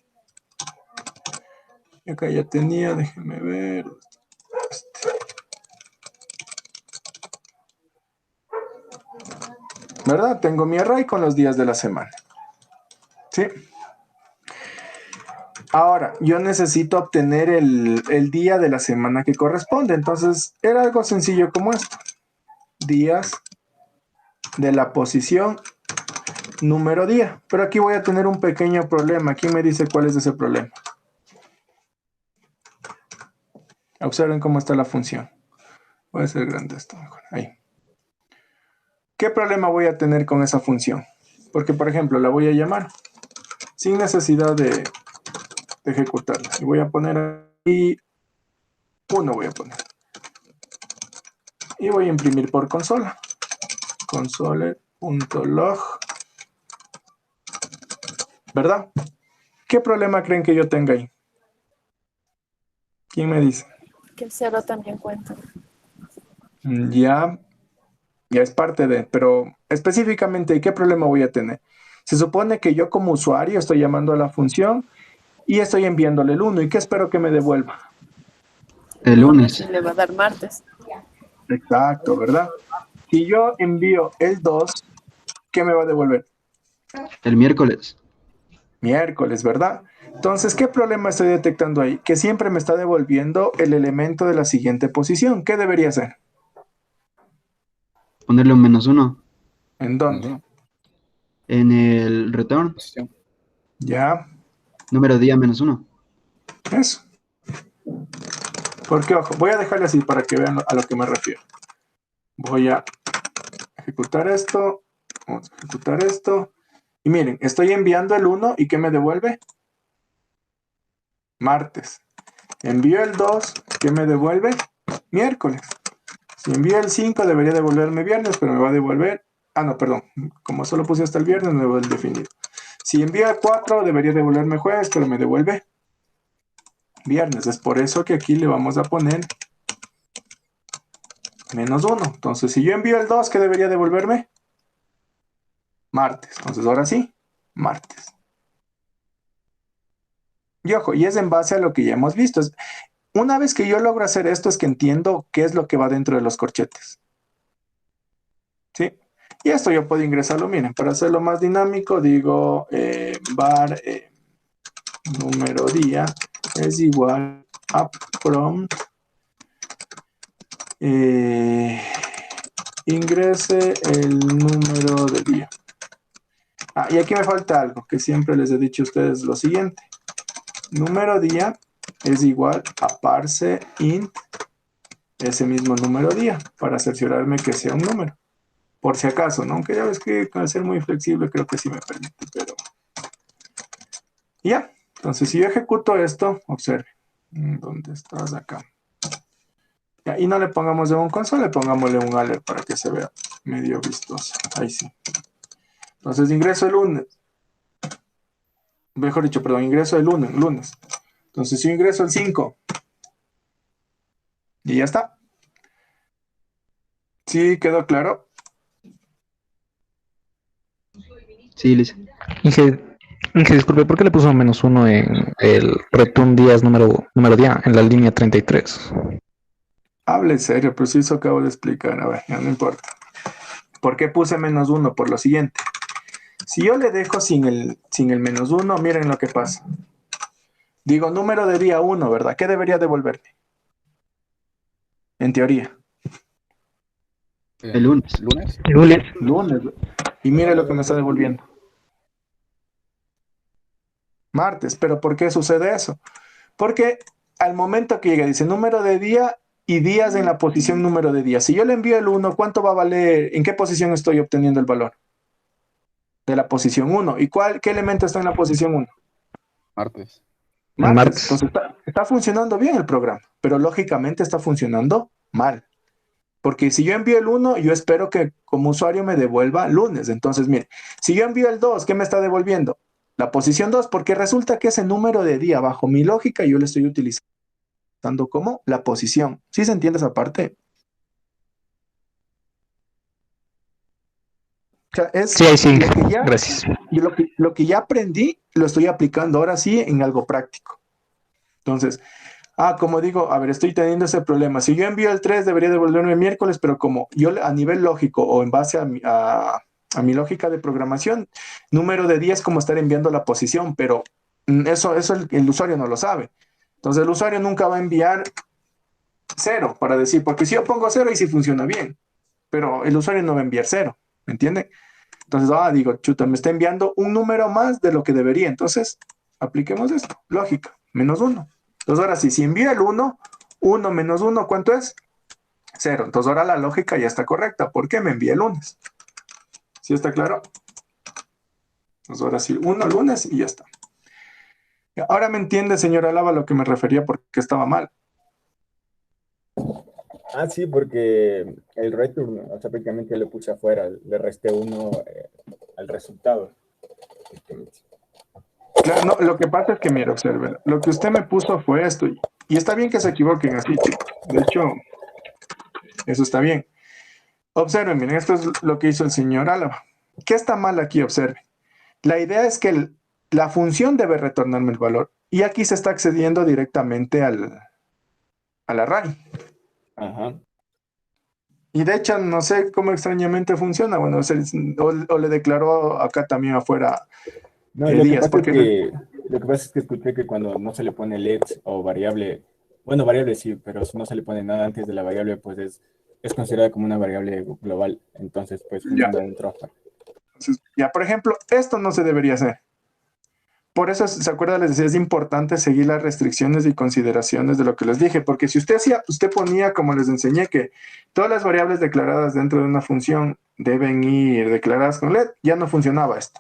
Y acá ya tenía, déjenme ver. ¿Verdad? Tengo mi array con los días de la semana. ¿Sí? Ahora, yo necesito obtener el día de la semana que corresponde. Entonces, era algo sencillo como esto. Días de la posición número día. Pero aquí voy a tener un pequeño problema. ¿Quién me dice cuál es ese problema? Observen cómo está la función. Voy a hacer grande esto mejor. Ahí. ¿Qué problema voy a tener con esa función? Porque, por ejemplo, la voy a llamar sin necesidad de ejecutarla. Y voy a poner ahí 1 voy a poner. Y voy a imprimir por consola. Console.log. ¿Verdad? ¿Qué problema creen que yo tenga ahí? ¿Quién me dice? Que el 0 también cuenta. Ya es parte de, pero específicamente, ¿qué problema voy a tener? Se supone que yo como usuario estoy llamando a la función y estoy enviándole el 1. ¿Y qué espero que me devuelva? El lunes. Y le va a dar martes. Exacto, ¿verdad? Si yo envío el 2, ¿qué me va a devolver? El miércoles. Miércoles, ¿verdad? Entonces, ¿qué problema estoy detectando ahí? Que siempre me está devolviendo el elemento de la siguiente posición. ¿Qué debería hacer? Ponerle un -1 ¿En dónde? en el return. Ya, Número día -1. eso. Porque, ojo, voy a dejarle así para que vean a lo que me refiero. Voy a ejecutar esto. Vamos a ejecutar esto. Y miren, estoy enviando el 1 y ¿qué me devuelve? Martes. Envío el 2, ¿qué me devuelve? Miércoles. Si envío el 5, debería devolverme viernes, pero me va a devolver... Ah, no, perdón. Como solo puse hasta el viernes, me devuelve el definido. Si envío el 4, debería devolverme jueves, pero me devuelve viernes. Es por eso que aquí le vamos a poner -1. Entonces, si yo envío el 2, ¿qué debería devolverme? Martes. Entonces, ahora sí, martes. Y ojo, y es en base a lo que ya hemos visto. Una vez que yo logro hacer esto, es que entiendo qué es lo que va dentro de los corchetes. ¿Sí? Y esto yo puedo ingresarlo, miren, para hacerlo más dinámico, digo var número día es igual a prompt ingrese el número de día. Ah, y aquí me falta algo, que siempre les he dicho a ustedes lo siguiente. Número día es igual a parse int ese mismo número día, para cerciorarme que sea un número. Por si acaso, ¿no? Aunque ya ves que al ser muy flexible creo que sí me permite, pero... Ya, entonces si yo ejecuto esto, observe. ¿Dónde estás? Acá. Ya, y no le pongamos de un console, pongámosle un alert para que se vea medio vistoso. Ahí sí. Entonces ingreso el lunes. Mejor dicho, perdón, ingreso el lunes. Entonces yo ingreso el 5. Y ya está. ¿Sí quedó claro? Sí, Liz. Inge, disculpe, ¿por qué le puso -1 en el return días número día en la línea 33? Hable serio, pero sí eso acabo de explicar. A ver, ya no importa. ¿Por qué puse -1? Por lo siguiente. Si yo le dejo sin el -1, miren lo que pasa. Digo, número de día 1, ¿verdad? ¿Qué debería devolverme? En teoría. El lunes. Lunes. Y mire lo que me está devolviendo. Martes. ¿Pero por qué sucede eso? Porque al momento que llega, dice número de día y días en la posición número de día. Si yo le envío el 1, ¿cuánto va a valer? ¿En qué posición estoy obteniendo el valor? De la posición 1. ¿Y qué elemento está en la posición 1? Martes. Martes. Entonces está funcionando bien el programa, pero lógicamente está funcionando mal. Porque si yo envío el 1, yo espero que como usuario me devuelva lunes. Entonces, mire, si yo envío el 2, ¿qué me está devolviendo? La posición 2, porque resulta que ese número de día, bajo mi lógica, yo le estoy utilizando como la posición. ¿Sí se entiende esa parte? O sea, Sí, gracias. Y lo que ya aprendí, lo estoy aplicando ahora sí en algo práctico. Entonces, como digo, a ver, estoy teniendo ese problema. Si yo envío el 3, debería devolverme miércoles, pero como yo a nivel lógico o en base a mi lógica de programación, número de día es como estar enviando la posición, pero eso el usuario no lo sabe. Entonces el usuario nunca va a enviar 0 para decir, porque si yo pongo 0 y sí funciona bien, pero el usuario no va a enviar 0, ¿me entiende? Entonces, digo, chuta, me está enviando un número más de lo que debería. Entonces, apliquemos esto, lógica, -1. Entonces, ahora sí, si envío el 1, 1 menos 1, ¿cuánto es? 0. Entonces, ahora la lógica ya está correcta. ¿Por qué me envía el lunes? ¿Sí está claro? Entonces, ahora sí, 1 lunes y ya está. Ahora me entiende, señora Lava, lo que me refería porque estaba mal. Ah, sí, porque el return, o sea, prácticamente le puse afuera, le resté 1 al resultado. Claro, no, lo que pasa es que, mira, observen, lo que usted me puso fue esto, y está bien que se equivoquen así, chicos. De hecho, eso está bien. Observen, miren, esto es lo que hizo el señor Álava. ¿Qué está mal aquí? Observen. La idea es que la función debe retornarme el valor, y aquí se está accediendo directamente al array. Ajá. Y de hecho, no sé cómo extrañamente funciona. Bueno, o le declaró acá también afuera No, días. lo que pasa es que escuché que cuando no se le pone let o variable, bueno, variable sí, pero si no se le pone nada antes de la variable, pues es considerada como una variable global. Entonces, pues funciona dentro. Entonces, ya, por ejemplo, esto no se debería hacer. Por eso, ¿se acuerdan? Les decía, es importante seguir las restricciones y consideraciones de lo que les dije, porque si usted ponía, como les enseñé, que todas las variables declaradas dentro de una función deben ir declaradas con let, ya no funcionaba esto.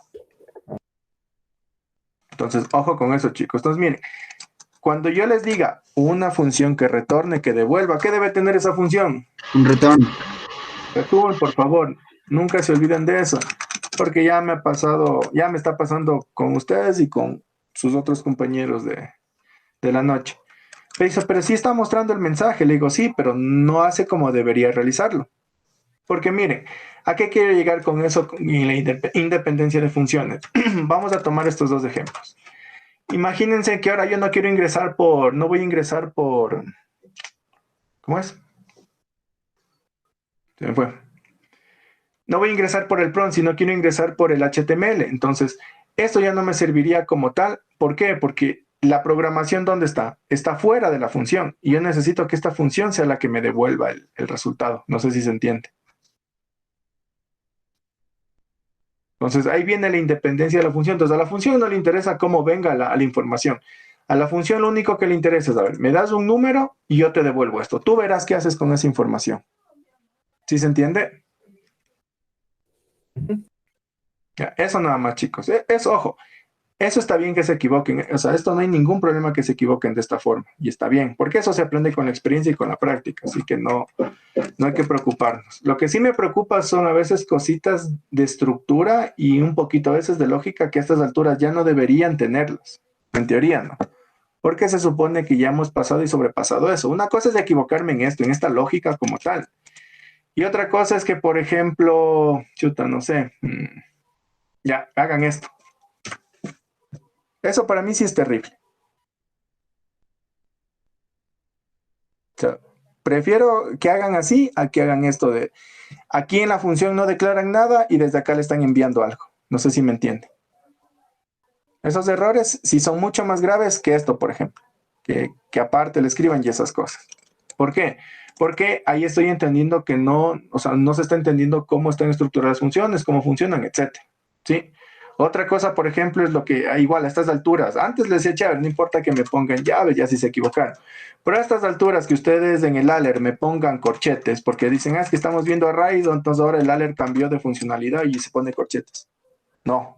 Entonces, ojo con eso, chicos. Entonces, miren, cuando yo les diga una función que retorne, que devuelva, ¿qué debe tener esa función? Un retorno. Return, por favor, nunca se olviden de eso, porque ya me ha pasado, ya me está pasando con ustedes y con sus otros compañeros de la noche. Me dice, pero sí está mostrando el mensaje. Le digo, sí, pero no hace como debería realizarlo. Porque miren, ¿a qué quiero llegar con eso y la independencia de funciones? Vamos a tomar estos dos ejemplos. Imagínense que ahora yo no quiero ingresar no voy a ingresar por, ¿cómo es? Se me fue. No voy a ingresar por el prompt, sino quiero ingresar por el HTML. Entonces, esto ya no me serviría como tal. ¿Por qué? Porque la programación, ¿dónde está? Está fuera de la función. Y yo necesito que esta función sea la que me devuelva el resultado. No sé si se entiende. Entonces, ahí viene la independencia de la función. Entonces, a la función no le interesa cómo venga la información. A la función lo único que le interesa es, a ver, me das un número y yo te devuelvo esto. Tú verás qué haces con esa información. ¿Sí se entiende? Ya, eso nada más, chicos. Ojo, eso está bien que se equivoquen. O sea, esto no hay ningún problema que se equivoquen de esta forma. Y está bien, porque eso se aprende con la experiencia y con la práctica. Así que no hay que preocuparnos. Lo que sí me preocupa son a veces cositas de estructura y un poquito a veces de lógica que a estas alturas ya no deberían tenerlas. En teoría, ¿no? Porque se supone que ya hemos pasado y sobrepasado eso. Una cosa es equivocarme en esto, en esta lógica como tal. Y otra cosa es que, por ejemplo, no sé, ya, hagan esto. Eso para mí sí es terrible. O sea, prefiero que hagan así a que hagan esto de, aquí en la función no declaran nada y desde acá le están enviando algo. No sé si me entienden. Esos errores sí son mucho más graves que esto, por ejemplo. Que aparte le escriban y esas cosas. ¿Por qué? Porque ahí estoy entendiendo que no se está entendiendo cómo están estructuradas las funciones, cómo funcionan, etc. ¿Sí? Otra cosa, por ejemplo, es lo que, igual a estas alturas, antes les decía, chévere, no importa que me pongan llaves, ya si se equivocaron. Pero a estas alturas que ustedes en el alert me pongan corchetes, porque dicen, es que estamos viendo array, entonces ahora el alert cambió de funcionalidad y se pone corchetes. No.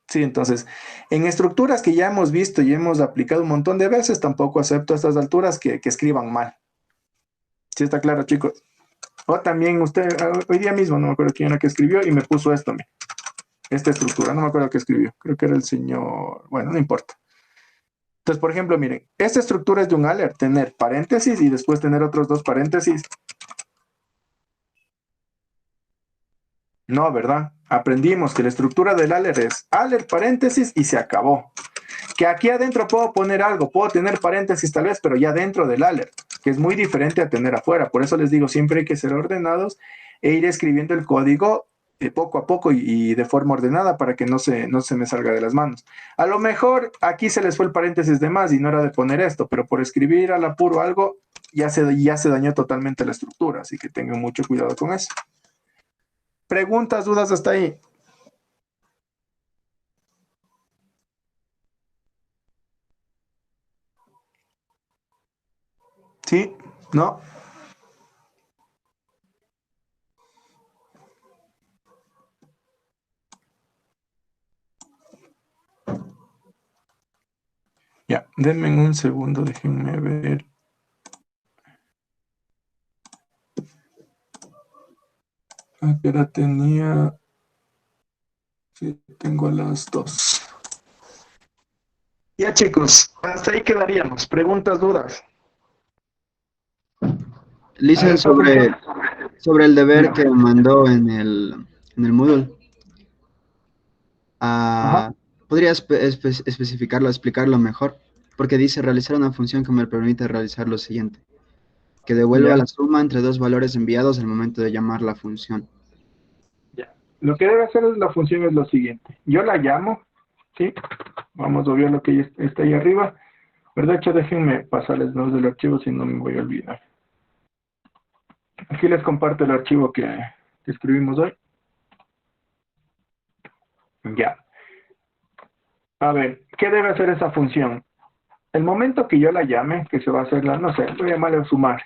Sí, entonces, en estructuras que ya hemos visto y hemos aplicado un montón de veces, tampoco acepto a estas alturas que escriban mal. ¿Sí está claro, chicos? O también usted, hoy día mismo, no me acuerdo quién era que escribió y me puso esto, esta estructura, no me acuerdo qué escribió, creo que era el señor, bueno, no importa. Entonces, por ejemplo, miren, esta estructura es de un alert, tener paréntesis y después tener otros dos paréntesis. No, ¿verdad? Aprendimos que la estructura del alert es alert, paréntesis y se acabó. Que aquí adentro puedo poner algo, puedo tener paréntesis tal vez, pero ya dentro del alert, que es muy diferente a tener afuera. Por eso les digo, siempre hay que ser ordenados e ir escribiendo el código poco a poco y de forma ordenada para que no se me salga de las manos. A lo mejor aquí se les fue el paréntesis de más y no era de poner esto, pero por escribir al apuro algo ya se dañó totalmente la estructura, así que tengan mucho cuidado con eso. ¿Preguntas, dudas hasta ahí? ¿Sí? ¿No? Ya, denme un segundo, déjenme ver. ¿A qué hora tenía? Sí, tengo las 2. Ya, chicos, hasta ahí quedaríamos. ¿Preguntas, dudas? Lisa, sobre el deber que mandó en el Moodle. ¿Podría especificarlo, explicarlo mejor? Porque dice realizar una función que me permite realizar lo siguiente. Que devuelva la suma entre dos valores enviados al momento de llamar la función. Ya. Lo que debe hacer la función es lo siguiente. Yo la llamo, ¿sí? Vamos a ver lo que está ahí arriba. Pero de hecho, déjenme pasarles los del archivo si no me voy a olvidar. Aquí les comparto el archivo que escribimos hoy. Ya. A ver, ¿qué debe hacer esa función? El momento que yo la llame, que se va a hacer no sé, voy a llamarle sumar.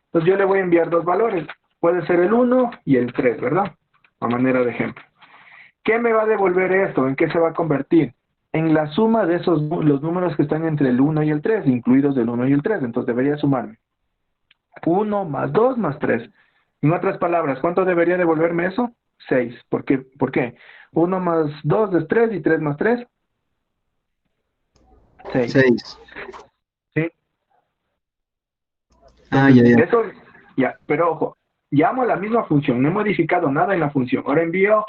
Entonces yo le voy a enviar dos valores. Puede ser el 1 y el 3, ¿verdad? A manera de ejemplo. ¿Qué me va a devolver esto? ¿En qué se va a convertir? en la suma de esos, los números que están entre el 1 y el 3, incluidos el 1 y el 3, entonces debería sumarme 1 más 2 más 3. En otras palabras, ¿cuánto debería devolverme eso? 6. ¿Por qué? ¿Por qué? 1 más 2 es 3 y 3 más 3. 6. 6. ¿Sí? Ah, ya, ya. Eso, ya, pero ojo, llamo a la misma función, no he modificado nada en la función. Ahora envío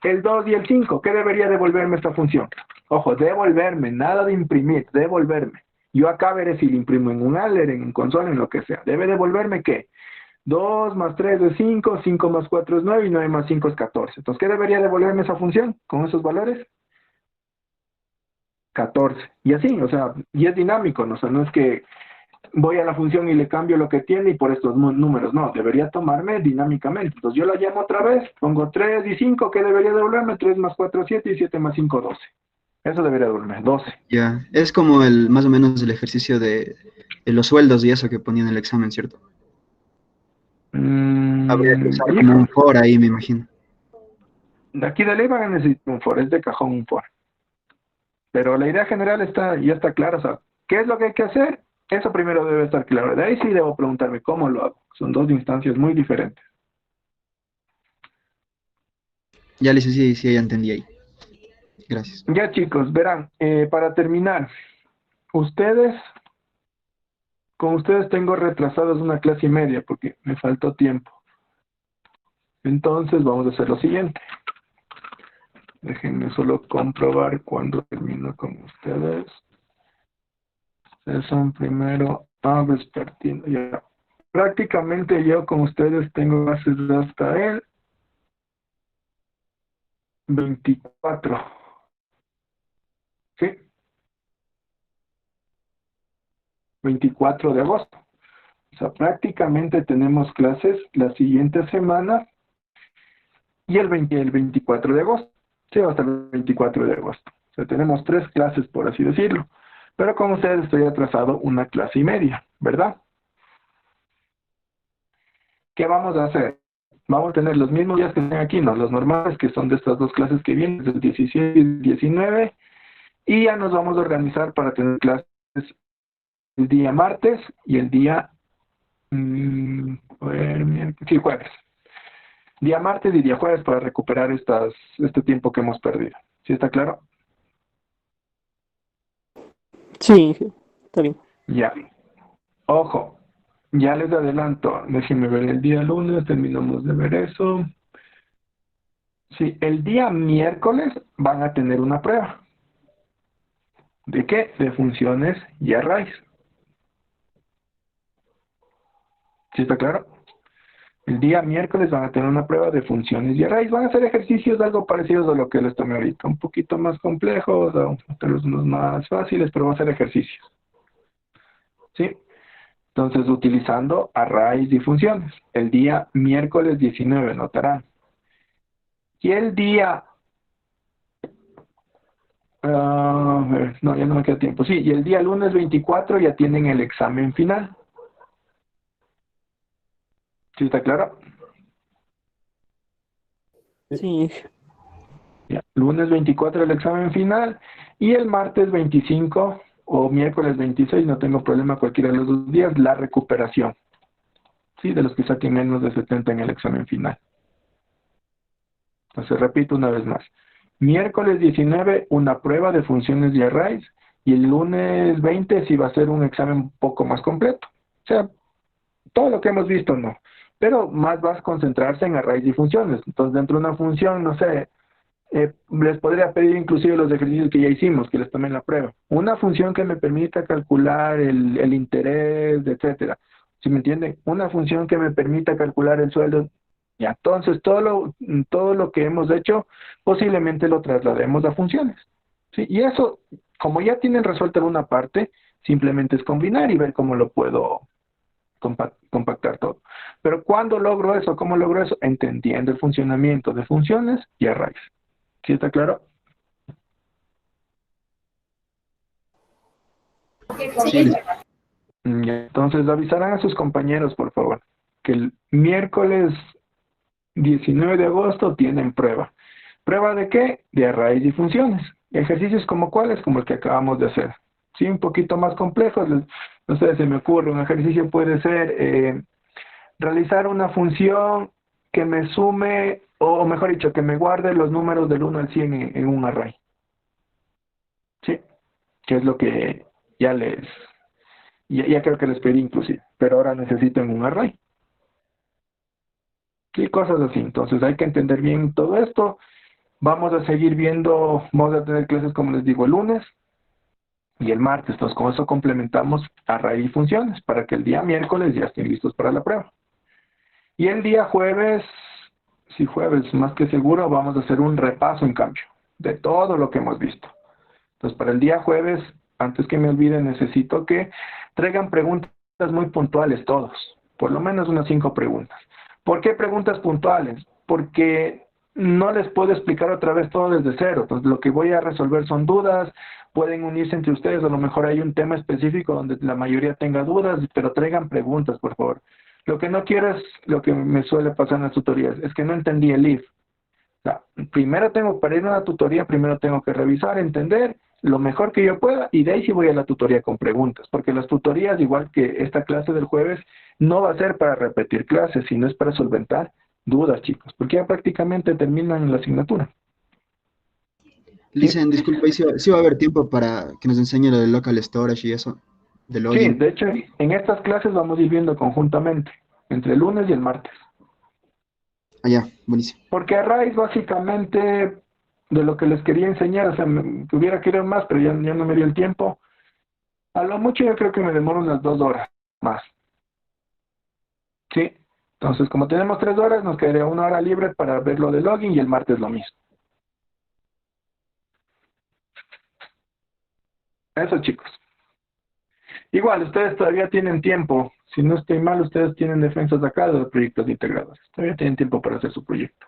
el 2 y el 5. ¿Qué debería devolverme esta función? Ojo, devolverme, nada de imprimir, devolverme. Yo acá veré si lo imprimo en un Alert, en un console, en lo que sea. ¿Debe devolverme qué? 2 más 3 es 5, 5 más 4 es 9 y 9 más 5 es 14. Entonces, ¿qué debería devolverme esa función con esos valores? 14. Y así, o sea, y es dinámico, ¿no? O sea, no es que voy a la función y le cambio lo que tiene y por estos números, no, debería tomarme dinámicamente. Entonces yo la llamo otra vez, pongo 3 y 5, ¿qué debería devolverme? 3 más 4, 7 y 7 más 5, 12. Eso debería devolverme, 12. Ya, es como el más o menos el ejercicio de los sueldos y eso que ponía en el examen, ¿cierto? Habría que usar como un for ahí, me imagino. De aquí de ley van a necesitar un for, es de cajón un for. Pero la idea general ya está clara, o sea, ¿qué es lo que hay que hacer? Eso primero debe estar claro. De ahí sí debo preguntarme cómo lo hago. Son dos instancias muy diferentes. Ya, licenciado, sí, ya entendí ahí. Gracias. Ya, chicos, verán, para terminar, con ustedes tengo retrasados una clase y media porque me faltó tiempo. Entonces vamos a hacer lo siguiente. Déjenme solo comprobar cuando termino con ustedes. Ustedes son primero vespertino. Ya. Prácticamente yo con ustedes tengo clases hasta el 24. ¿Sí? 24 de agosto. O sea, prácticamente tenemos clases la siguiente semana y el 24 de agosto. Sí, hasta el 24 de agosto. O sea, tenemos 3 clases, por así decirlo. Pero con ustedes estoy atrasado una clase y media, ¿verdad? ¿Qué vamos a hacer? Vamos a tener los mismos días que están aquí, ¿no? Los normales, que son de estas dos clases que vienen, el 17 y el 19. Y ya nos vamos a organizar para tener clases el día martes y el día jueves. Día martes y día jueves para recuperar este tiempo que hemos perdido. ¿Sí está claro? Sí, está bien. Ya. Ojo, ya les adelanto. Déjenme ver el día lunes, terminamos de ver eso. Sí, el día miércoles van a tener una prueba. ¿De qué? De funciones y arrays. ¿Sí está claro? El día miércoles van a tener una prueba de funciones y arrays. Van a hacer ejercicios algo parecidos a lo que les tomé ahorita. Un poquito más complejos, unos más fáciles, pero van a ser ejercicios. ¿Sí? Entonces, utilizando arrays y funciones. El día miércoles 19, notarán. Y el día... no, ya no me queda tiempo. Sí, y el día lunes 24 ya tienen el examen final. ¿Sí está claro? Sí. Ya, lunes 24 el examen final y el martes 25 o miércoles 26, no tengo problema cualquiera de los 2 días, la recuperación. Sí, de los que saquen menos de 70 en el examen final. Entonces repito una vez más. Miércoles 19, una prueba de funciones y arrays, y el lunes 20 sí va a ser un examen un poco más completo. O sea, todo lo que hemos visto no, pero más vas a concentrarse en arrays y funciones. Entonces dentro de una función, no sé, les podría pedir inclusive los ejercicios que ya hicimos, que les tomen la prueba. Una función que me permita calcular el interés, etcétera. ¿Sí me entienden? Una función que me permita calcular el sueldo. Ya, entonces todo lo que hemos hecho posiblemente lo traslademos a funciones. ¿Sí? Y eso, como ya tienen resuelta una parte, simplemente es combinar y ver cómo lo puedo compactar todo. Pero ¿cuándo logro eso? ¿Cómo logro eso? Entendiendo el funcionamiento de funciones y arrays. ¿Sí está claro? Sí. Entonces avisarán a sus compañeros, por favor, que el miércoles 19 de agosto tienen prueba. ¿Prueba de qué? De arrays y funciones. Ejercicios como cuáles, como el que acabamos de hacer. Sí, un poquito más complejos. No sé, se me ocurre, un ejercicio puede ser realizar una función que me sume, o mejor dicho, que me guarde los números del 1 al 100 en un array. Sí, que es lo que ya ya creo que les pedí inclusive, pero ahora necesito en un array. Sí, cosas así. Entonces hay que entender bien todo esto. Vamos a seguir viendo, vamos a tener clases como les digo el lunes y el martes. Entonces con eso complementamos array y funciones para que el día miércoles ya estén listos para la prueba. Y el día jueves, sí jueves más que seguro, vamos a hacer un repaso en cambio de todo lo que hemos visto. Entonces para el día jueves, antes que me olvide, necesito que traigan preguntas muy puntuales todos, por lo menos unas 5 preguntas. ¿Por qué preguntas puntuales? Porque no les puedo explicar otra vez todo desde cero. Entonces lo que voy a resolver son dudas, pueden unirse entre ustedes, a lo mejor hay un tema específico donde la mayoría tenga dudas, pero traigan preguntas, por favor. Lo que no quiero es lo que me suele pasar en las tutorías, es que no entendí el if. O sea, primero para ir a la tutoría, primero tengo que revisar, entender lo mejor que yo pueda y de ahí sí voy a la tutoría con preguntas, porque las tutorías, igual que esta clase del jueves, no va a ser para repetir clases, sino es para solventar dudas, chicos, porque ya prácticamente terminan la asignatura. Dicen, disculpa, ¿y si va a haber tiempo para que nos enseñe lo del local storage y eso, de Sí, login? de hecho, en estas clases vamos a ir viendo conjuntamente, entre el lunes y el martes. Ah, ya, buenísimo. Porque a raíz básicamente de lo que les quería enseñar, o sea, hubiera querido más, pero ya no me dio el tiempo. A lo mucho yo creo que me demoro unas 2 horas más. Sí. Entonces, como tenemos 3 horas, nos quedaría 1 hora libre para ver lo de login y el martes lo mismo. Eso, chicos. Igual, ustedes todavía tienen tiempo. Si no estoy mal, ustedes tienen defensas acá de los proyectos integrados. Todavía tienen tiempo para hacer su proyecto.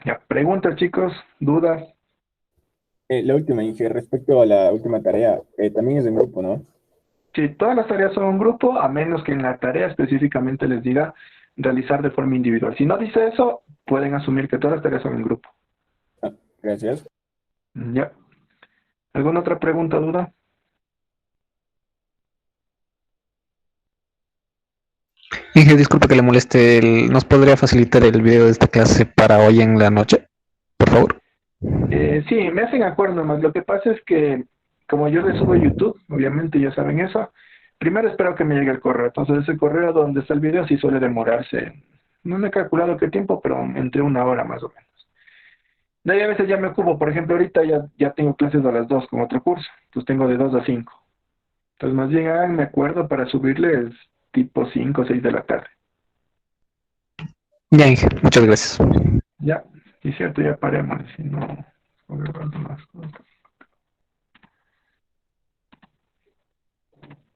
Ya, preguntas, chicos, dudas. La última, Inge, respecto a la última tarea, también es en grupo, ¿no? Sí, todas las tareas son un grupo, a menos que en la tarea específicamente les diga realizar de forma individual. Si no dice eso, pueden asumir que todas las tareas son en grupo. Gracias. Ya. ¿Alguna otra pregunta, duda? Inge, disculpe que le moleste, ¿nos podría facilitar el video de esta clase para hoy en la noche, por favor? Sí, me hacen acuerdo nomás. Lo que pasa es que, como yo le subo a YouTube, obviamente ya saben eso, primero espero que me llegue el correo. Entonces, ese correo donde está el video sí suele demorarse. No me he calculado qué tiempo, pero entre 1 hora más o menos. De ahí a veces ya me ocupo. Por ejemplo, ahorita ya tengo clases a las 2 con otro curso. Entonces tengo de 2 a 5. Entonces, más bien háganme acuerdo para subirles tipo 5 o 6 de la tarde. Ya, Inge, muchas gracias. Ya, y cierto, ya paremos. Si no, más.